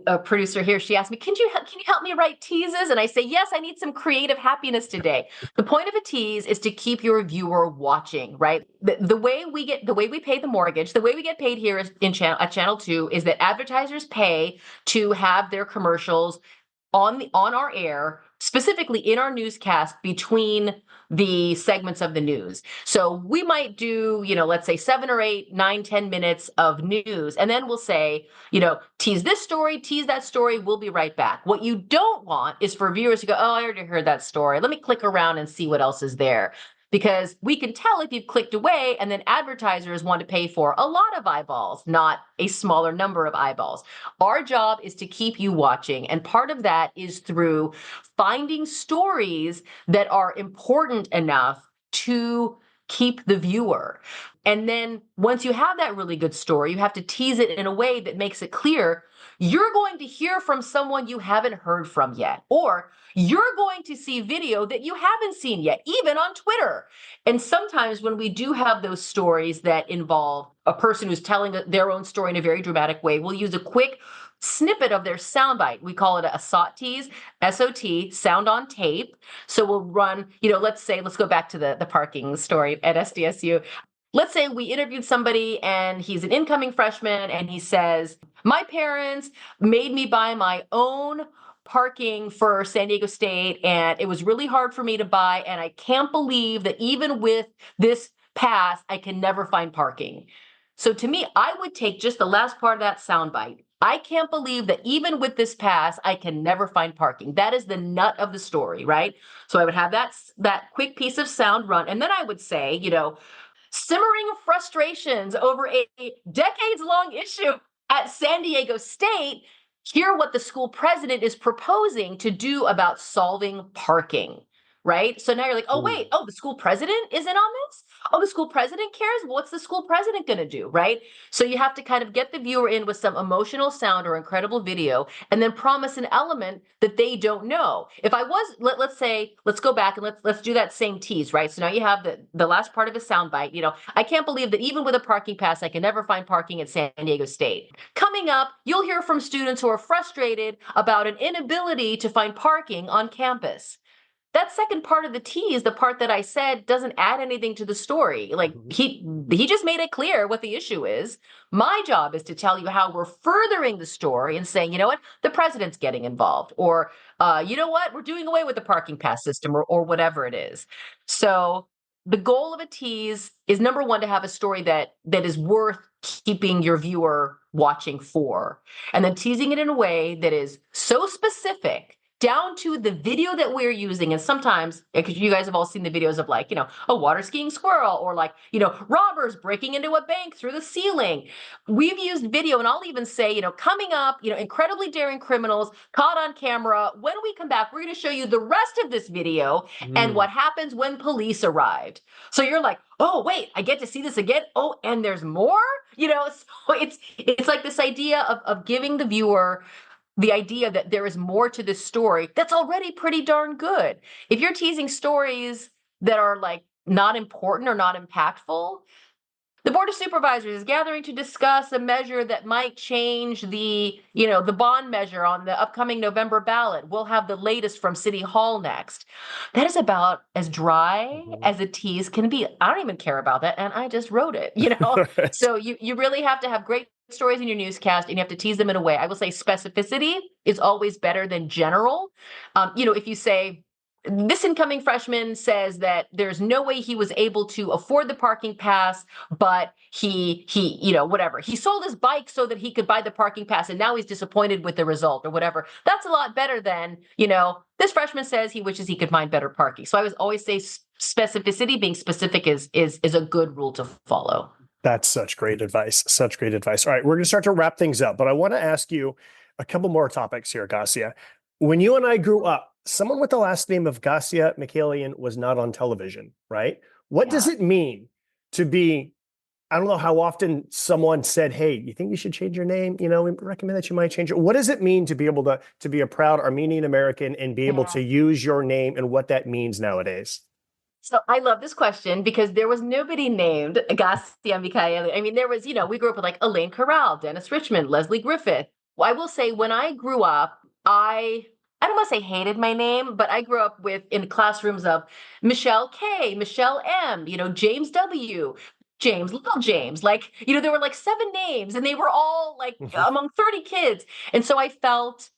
a producer here. She asked me, can you help me write teases? And I say, yes, I need some creative happiness today. The point of a tease is to keep your viewer watching, right? The way we pay the mortgage, the way we get paid here at Channel 2 is that advertisers pay to have their commercials on our air, specifically in our newscast between the segments of the news. So we might do, let's say 7 or 8, 9, 10 minutes of news. And then we'll say, tease this story, tease that story. We'll be right back. What you don't want is for viewers to go, oh, I already heard that story. Let me click around and see what else is there. Because we can tell if you've clicked away, and then advertisers want to pay for a lot of eyeballs, not a smaller number of eyeballs. Our job is to keep you watching. And part of that is through finding stories that are important enough to keep the viewer. And then once you have that really good story, you have to tease it in a way that makes it clear you're going to hear from someone you haven't heard from yet, or you're going to see video that you haven't seen yet, even on Twitter. And sometimes when we do have those stories that involve a person who's telling their own story in a very dramatic way, we'll use a quick snippet of their soundbite. We call it a SOT tease, SOT, sound on tape. So we'll run, let's go back to the parking story at SDSU. Let's say we interviewed somebody and he's an incoming freshman and he says, my parents made me buy my own parking for San Diego State, and it was really hard for me to buy, and I can't believe that even with this pass, I can never find parking. So to me, I would take just the last part of that soundbite. I can't believe that even with this pass, I can never find parking. That is the nut of the story, right? So I would have that quick piece of sound run, and then I would say, simmering frustrations over a decades-long issue at San Diego State, hear what the school president is proposing to do about solving parking, right? So now you're like, oh, wait, the school president is in on this? Oh, the school president cares? What's the school president going to do, right? So you have to kind of get the viewer in with some emotional sound or incredible video, and then promise an element that they don't know. If I was, let's go back and let's do that same tease, right? So now you have the last part of a soundbite. I can't believe that even with a parking pass, I can never find parking at San Diego State. Coming up, you'll hear from students who are frustrated about an inability to find parking on campus. That second part of the tease, the part that I said doesn't add anything to the story. Like he just made it clear what the issue is. My job is to tell you how we're furthering the story and saying, you know what, the president's getting involved, or you know what, we're doing away with the parking pass system, or whatever it is. So the goal of a tease is, number one, to have a story that is worth keeping your viewer watching for, and then teasing it in a way that is so specific down to the video that we're using. And sometimes, because you guys have all seen the videos of a water skiing squirrel, or robbers breaking into a bank through the ceiling. We've used video, and I'll even say, coming up, incredibly daring criminals caught on camera. When we come back, we're going to show you the rest of this video and what happens when police arrived. So you're like, oh, wait, I get to see this again. Oh, and there's more, so it's like this idea of giving the viewer the idea that there is more to this story that's already pretty darn good. If you're teasing stories that are not important or not impactful, the Board of Supervisors is gathering to discuss a measure that might change the bond measure on the upcoming November ballot. We'll have the latest from City Hall next. That is about as dry as a tease can be. I don't even care about that, and I just wrote it, So you really have to have great stories in your newscast, and you have to tease them in a way. I will say specificity is always better than general. If you say, this incoming freshman says that there's no way he was able to afford the parking pass, but he, whatever. He sold his bike so that he could buy the parking pass, and now he's disappointed with the result or whatever. That's a lot better than, this freshman says he wishes he could find better parking. So I always say specificity, being specific is a good rule to follow. That's such great advice. Such great advice. All right, we're going to start to wrap things up, but I want to ask you a couple more topics here, Gasia. When you and I grew up, someone with the last name of Gasia Mikaelian was not on television, right? What does it mean to be, I don't know how often someone said, hey, you think you should change your name? We recommend that you might change it. What does it mean to be able to be a proud Armenian American and be able to use your name and what that means nowadays? So I love this question because there was nobody named Gasia Mikaelian. I mean, there was, we grew up with like Elaine Corral, Dennis Richmond, Leslie Griffith. Well, I will say when I grew up, I don't want to say hated my name, but I grew up in classrooms of Michelle K, Michelle M, James W, James, little James, there were like 7 names and they were all like among 30 kids. And so I felt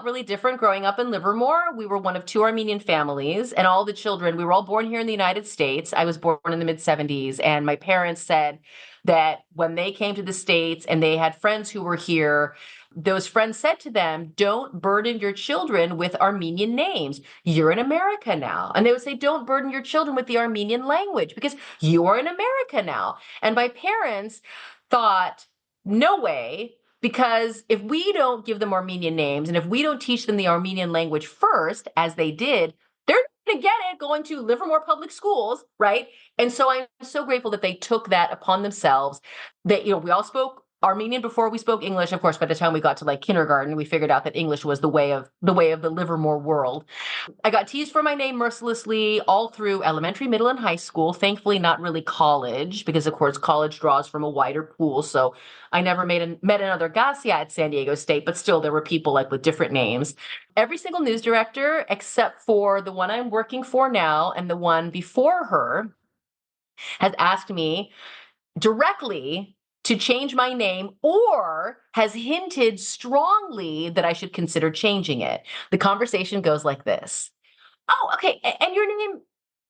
really different growing up in Livermore. We were one of 2 Armenian families, and all the children, we were all born here in the United States. I was born in the mid-70s, and my parents said that when they came to the States and they had friends who were here, those friends said to them, don't burden your children with Armenian names. You're in America now. And they would say, don't burden your children with the Armenian language because you are in America now. And my parents thought, no way, because if we don't give them Armenian names and if we don't teach them the Armenian language first, as they did, they're going to get it going to Livermore Public Schools, right? And so I'm so grateful that they took that upon themselves. That, we all spoke Armenian before we spoke English. Of course, by the time we got to like kindergarten, we figured out that English was the way of the Livermore world. I got teased for my name mercilessly all through elementary, middle, and high school. Thankfully, not really college, because of course, college draws from a wider pool. So I never met another Gasia at San Diego State, but still there were people like with different names. Every single news director, except for the one I'm working for now and the one before her, has asked me directly to change my name or has hinted strongly that I should consider changing it. The conversation goes like this. Oh, okay. And your name,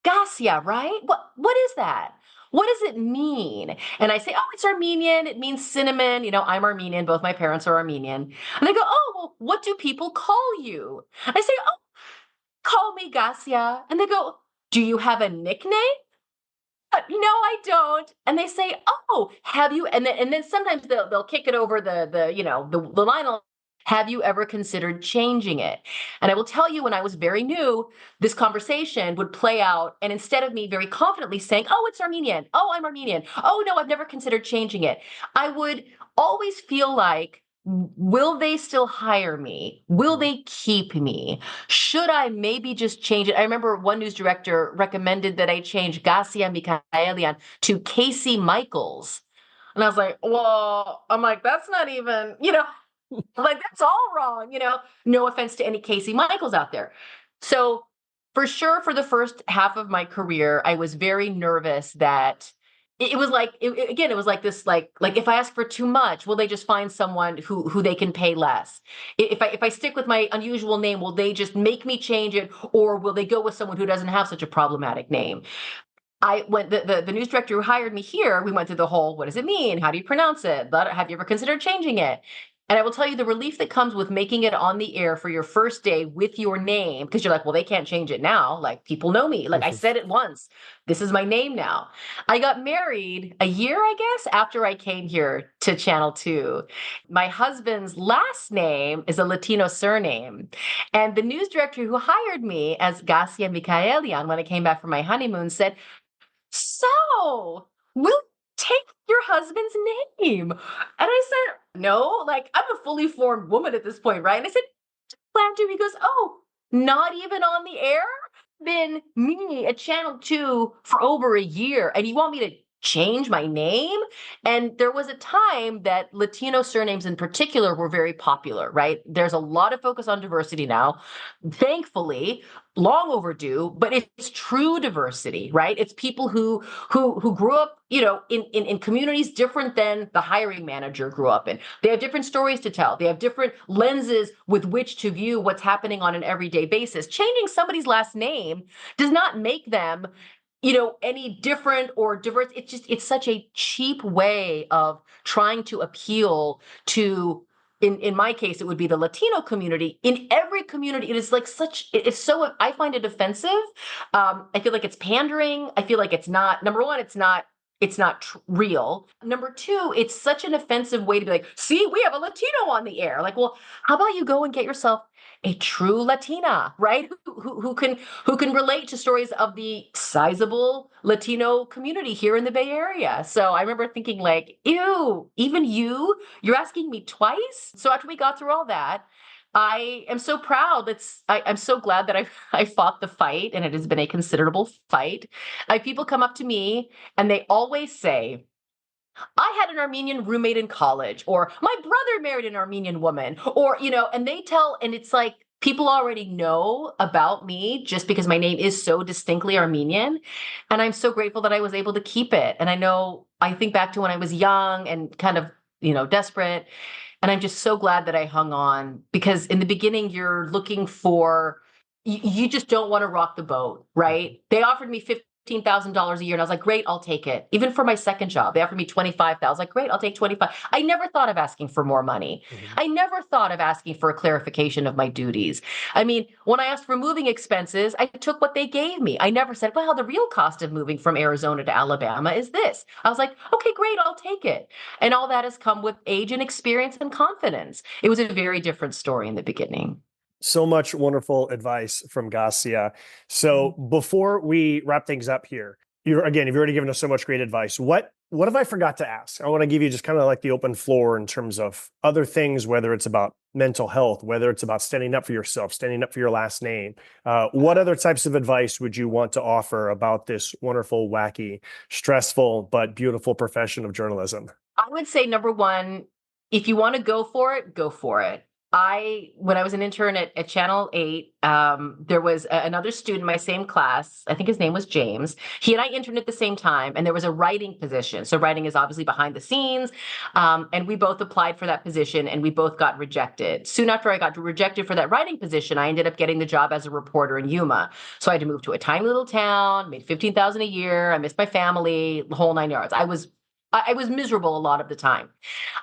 Gasia, right? What is that? What does it mean? And I say, oh, it's Armenian. It means cinnamon. I'm Armenian. Both my parents are Armenian. And they go, oh, well, what do people call you? I say, oh, call me Gasia. And they go, do you have a nickname? No, I don't. And they say, oh, have you? And then sometimes they'll kick it over the line. Have you ever considered changing it? And I will tell you, when I was very new, this conversation would play out. And instead of me very confidently saying, oh, it's Armenian. Oh, I'm Armenian. Oh, no, I've never considered changing it. I would always feel like, will they still hire me? Will they keep me? Should I maybe just change it? I remember one news director recommended that I change Gasia Mikaelian to Casey Michaels. And I was like, well, that's not even, that's all wrong, no offense to any Casey Michaels out there. So for sure, for the first half of my career, I was very nervous that it was like, it was like this, like if I ask for too much, will they just find someone who they can pay less? If I stick with my unusual name, will they just make me change it? Or will they go with someone who doesn't have such a problematic name? The news director who hired me here, we went through the whole, what does it mean? How do you pronounce it? Have you ever considered changing it? And I will tell you the relief that comes with making it on the air for your first day with your name, because you're like, well, they can't change it now. Like, people know me. Like, I said it once. This is my name now. I got married a year, I guess, after I came here to Channel 2. My husband's last name is a Latino surname. And the news director who hired me as Gasia Mikaelian when I came back from my honeymoon said, so we'll take your husband's name. And I said, no, I'm a fully formed woman at this point, right? And I said, plan to. He goes, oh, not even on the air? Been me at Channel 2 for over a year, and you want me to change my name. And there was a time that Latino surnames in particular were very popular, right? There's a lot of focus on diversity now, thankfully, long overdue, but it's true diversity, right? It's people who grew up, in communities different than the hiring manager grew up in. They have different stories to tell. They have different lenses with which to view what's happening on an everyday basis. Changing somebody's last name does not make them any different or diverse. It's such a cheap way of trying to appeal to, in my case, it would be the Latino community. In every community, it is like I find it offensive. I feel like it's pandering. I feel like it's not, number one, it's not real. Number two, it's such an offensive way to be like, see, we have a Latino on the air. Like, well, how about you go and get yourself a true Latina, right? Who can relate to stories of the sizable Latino community here in the Bay Area. So I remember thinking like, ew, even you're asking me twice. So after we got through all that, I am so proud. I'm so glad that I fought the fight, and it has been a considerable fight. People come up to me and they always say, I had an Armenian roommate in college, or my brother married an Armenian woman, or, and and it's like people already know about me just because my name is so distinctly Armenian. And I'm so grateful that I was able to keep it. And I think back to when I was young and kind of, desperate. And I'm just so glad that I hung on, because in the beginning, you're looking for, you just don't want to rock the boat, right? They offered me $15,000 a year. And I was like, great, I'll take it. Even for my second job, they offered me $25,000. I was like, great, I'll take 25. I never thought of asking for more money. Mm-hmm. I never thought of asking for a clarification of my duties. I mean, when I asked for moving expenses, I took what they gave me. I never said, well, the real cost of moving from Arizona to Alabama is this. I was like, okay, great, I'll take it. And all that has come with age and experience and confidence. It was a very different story in the beginning. So much wonderful advice from Gasia. So before we wrap things up here, you've already given us so much great advice. What have I forgot to ask? I want to give you just kind of like the open floor in terms of other things, whether it's about mental health, whether it's about standing up for yourself, standing up for your last name. What other types of advice would you want to offer about this wonderful, wacky, stressful, but beautiful profession of journalism? I would say, number one, if you want to go for it, go for it. When I was an intern at Channel 8, there was another student in my same class. I think his name was James. He and I interned at the same time, and there was a writing position. So writing is obviously behind the scenes. And we both applied for that position, and we both got rejected. Soon after I got rejected for that writing position, I ended up getting the job as a reporter in Yuma. So I had to move to a tiny little town, made $15,000 a year. I missed my family, the whole 9 yards. I was miserable a lot of the time.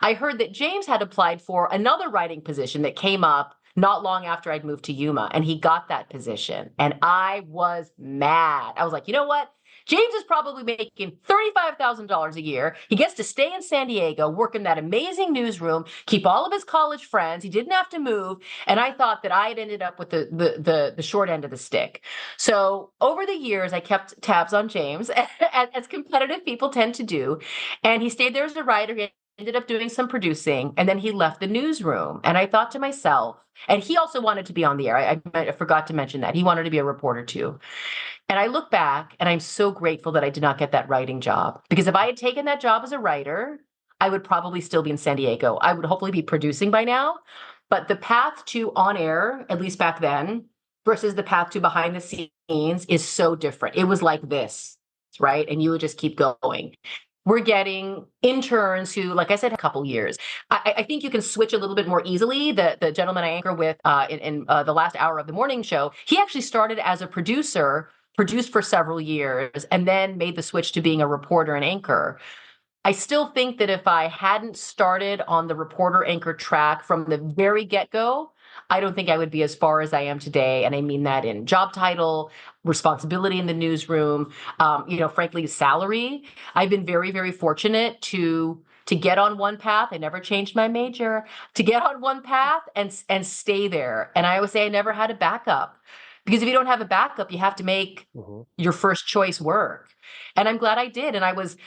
I heard that James had applied for another writing position that came up not long after I'd moved to Yuma, and he got that position. And I was mad. I was like, you know what? James is probably making $35,000 a year. He gets to stay in San Diego, work in that amazing newsroom, keep all of his college friends. He didn't have to move. And I thought that I had ended up with the short end of the stick. So over the years, I kept tabs on James, as competitive people tend to do. And he stayed there as a writer. He ended up doing some producing, and then he left the newsroom. And I thought to myself, and he also wanted to be on the air. I forgot to mention that. He wanted to be a reporter too. And I look back and I'm so grateful that I did not get that writing job, because if I had taken that job as a writer, I would probably still be in San Diego. I would hopefully be producing by now. But the path to on air, at least back then, versus the path to behind the scenes is so different. It was like this, right? And you would just keep going. We're getting interns who, like I said, a couple years. I think you can switch a little bit more easily. The gentleman I anchor with in the last hour of the morning show, he actually started as a producer, produced for several years, and then made the switch to being a reporter and anchor. I still think that if I hadn't started on the reporter anchor track from the very get-go, I don't think I would be as far as I am today. And I mean that in job title, responsibility in the newsroom, frankly, salary. I've been very, very fortunate to get on one path. I never changed my major, to get on one path and stay there. And I always say I never had a backup, because if you don't have a backup, you have to make your first choice work. And I'm glad I did. And I was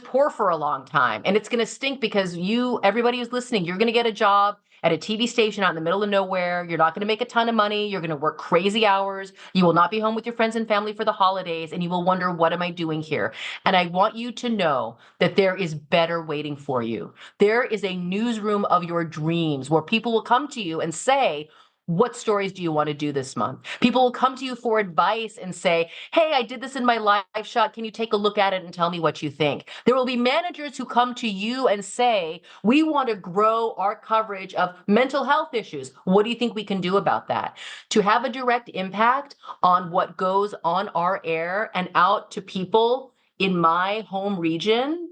poor for a long time, and it's going to stink, because everybody who's listening, you're going to get a job at a TV station out in the middle of nowhere. You're not going to make a ton of money. You're going to work crazy hours. You will not be home with your friends and family for the holidays, and you will wonder, what am I doing here? And I want you to know that there is better waiting for you. There is a newsroom of your dreams where people will come to you and say, what stories do you want to do this month? People will come to you for advice and say, hey, I did this in my live shot. Can you take a look at it and tell me what you think? There will be managers who come to you and say, we want to grow our coverage of mental health issues. What do you think we can do about that? To have a direct impact on what goes on our air and out to people in my home region,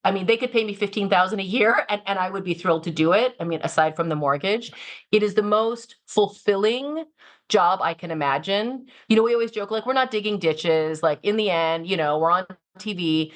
I mean, they could pay me $15,000 a year and I would be thrilled to do it. I mean, aside from the mortgage, it is the most fulfilling job I can imagine. You know, we always joke, like, we're not digging ditches. Like, in the end, you know, we're on TV.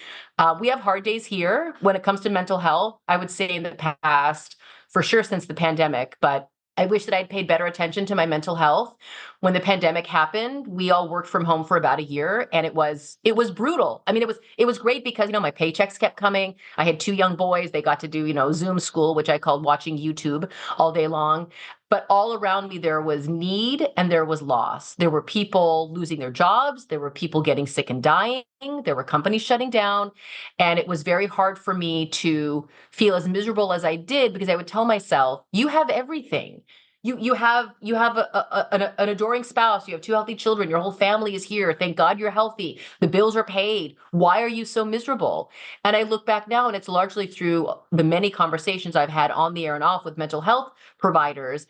We have hard days here when it comes to mental health. I would say in the past, for sure, since the pandemic, but I wish that I'd paid better attention to my mental health. When the pandemic happened, we all worked from home for about a year, and it was brutal. I mean, it was great because, you know, my paychecks kept coming. I had 2 young boys. They got to do, you know, Zoom school, which I called watching YouTube all day long. But all around me, there was need and there was loss. There were people losing their jobs. There were people getting sick and dying. There were companies shutting down. And it was very hard for me to feel as miserable as I did, because I would tell myself, you have everything. You have an adoring spouse. You have 2 healthy children. Your whole family is here. Thank God you're healthy. The bills are paid. Why are you so miserable? And I look back now, and it's largely through the many conversations I've had on the air and off with mental health providers.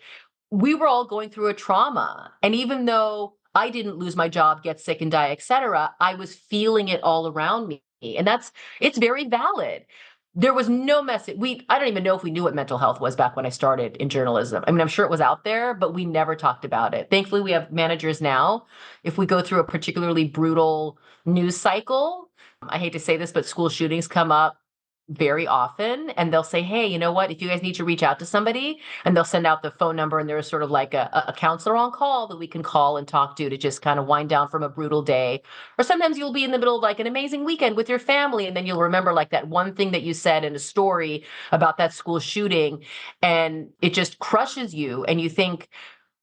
We were all going through a trauma. And even though I didn't lose my job, get sick and die, et cetera, I was feeling it all around me. And it's very valid. There was no message. I don't even know if we knew what mental health was back when I started in journalism. I mean, I'm sure it was out there, but we never talked about it. Thankfully, we have managers now. If we go through a particularly brutal news cycle, I hate to say this, but school shootings come up very often, and they'll say, hey, you know what, if you guys need to reach out to somebody, and they'll send out the phone number, and there's sort of like a counselor on call that we can call and talk to just kind of wind down from a brutal day. Or sometimes you'll be in the middle of like an amazing weekend with your family, and then you'll remember like that one thing that you said in a story about that school shooting, and it just crushes you, and you think,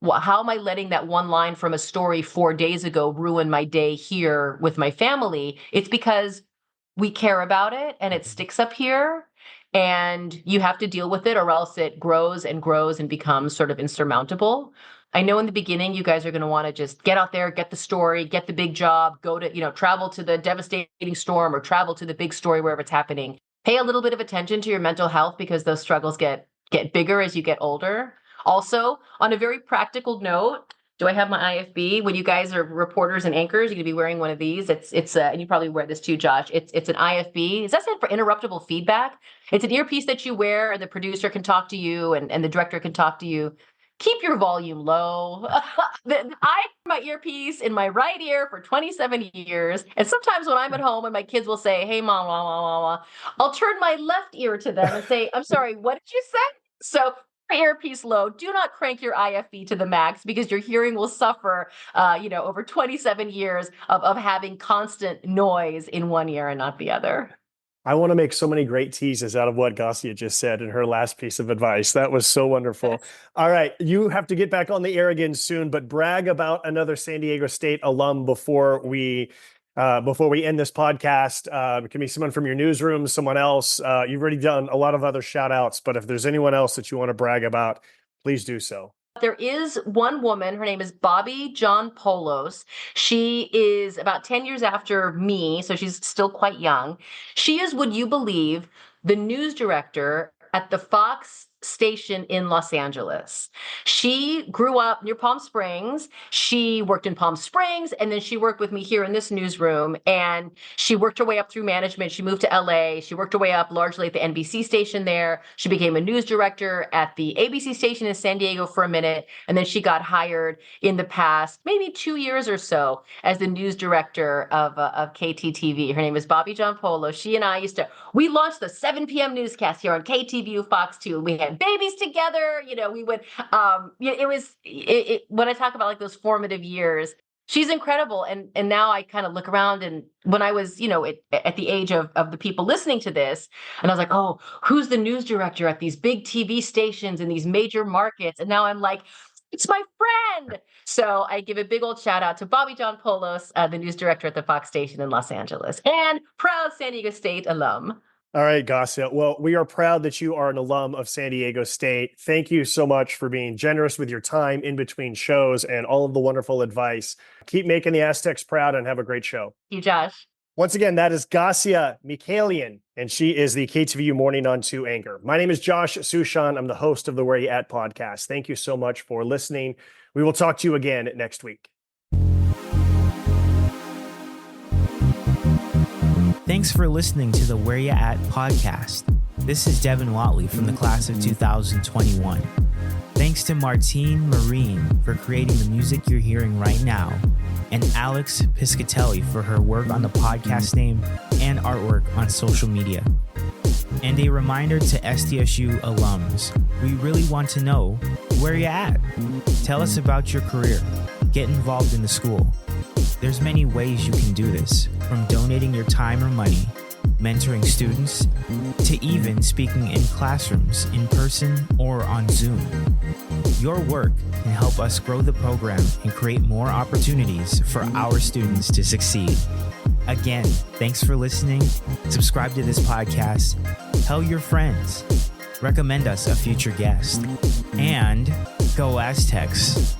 well, how am I letting that one line from a story 4 days ago ruin my day here with my family? It's because we care about it, and it sticks up here, and you have to deal with it, or else it grows and grows and becomes sort of insurmountable. I know in the beginning, you guys are going to want to just get out there, get the story, get the big job, go to, you know, travel to the devastating storm or travel to the big story wherever it's happening. Pay a little bit of attention to your mental health, because those struggles get bigger as you get older. Also, on a very practical note, do I have my IFB? When you guys are reporters and anchors, you're gonna be wearing one of these. It's and you probably wear this too, Josh. It's an IFB. Does that stand for interruptible feedback? It's an earpiece that you wear, and the producer can talk to you, and the director can talk to you. Keep your volume low. I have my earpiece in my right ear for 27 years. And sometimes when I'm at home and my kids will say, hey, mom, I'll turn my left ear to them and say, I'm sorry, what did you say? So earpiece low. Do not crank your IFB to the max, because your hearing will suffer, over 27 years of having constant noise in one ear and not the other. I want to make so many great teases out of what Gasia just said in her last piece of advice. That was so wonderful. All right. You have to get back on the air again soon, but brag about another San Diego State alum before we end this podcast. It can be someone from your newsroom, someone else. You've already done a lot of other shout outs, but if there's anyone else that you want to brag about, please do so. There is one woman, her name is Bobby John Polos. She is about 10 years after me, so she's still quite young. She is, would you believe, the news director at the Fox station in Los Angeles. She grew up near Palm Springs. She worked in Palm Springs, and then she worked with me here in this newsroom, and she worked her way up through management. She moved to LA. She worked her way up largely at the NBC station there. She became a news director at the ABC station in San Diego for a minute, and then she got hired in the past maybe 2 years or so as the news director of KTTV. Her name is Bobby John Polo. She and I we launched the 7 p.m. newscast here on KTVU Fox 2. We had babies together. We would, when I talk about like those formative years, she's incredible. And now I kind of look around, and when I was, at the age of the people listening to this, and I was like, oh, who's the news director at these big TV stations in these major markets? And now I'm like, it's my friend. So I give a big old shout out to Bobby John Polos, the news director at the Fox station in Los Angeles, and proud San Diego State alum. All right, Gasia. Well, we are proud that you are an alum of San Diego State. Thank you so much for being generous with your time in between shows and all of the wonderful advice. Keep making the Aztecs proud and have a great show. Thank you, Josh. Once again, that is Gasia Mikaelian, and she is the KTVU Morning on 2 anchor. My name is Josh Suchon. I'm the host of the Where You At podcast. Thank you so much for listening. We will talk to you again next week. Thanks for listening to the Where Ya At podcast. This is Devin Watley from the class of 2021. Thanks to Martine Marine for creating the music you're hearing right now, and Alex Piscatelli for her work on the podcast name and artwork on social media. And a reminder to SDSU alums, we really want to know where you at. Tell us about your career. Get involved in the school. There's many ways you can do this, from donating your time or money, mentoring students, to even speaking in classrooms, in person, or on Zoom. Your work can help us grow the program and create more opportunities for our students to succeed. Again, thanks for listening. Subscribe to this podcast. Tell your friends. Recommend us a future guest. And go Aztecs.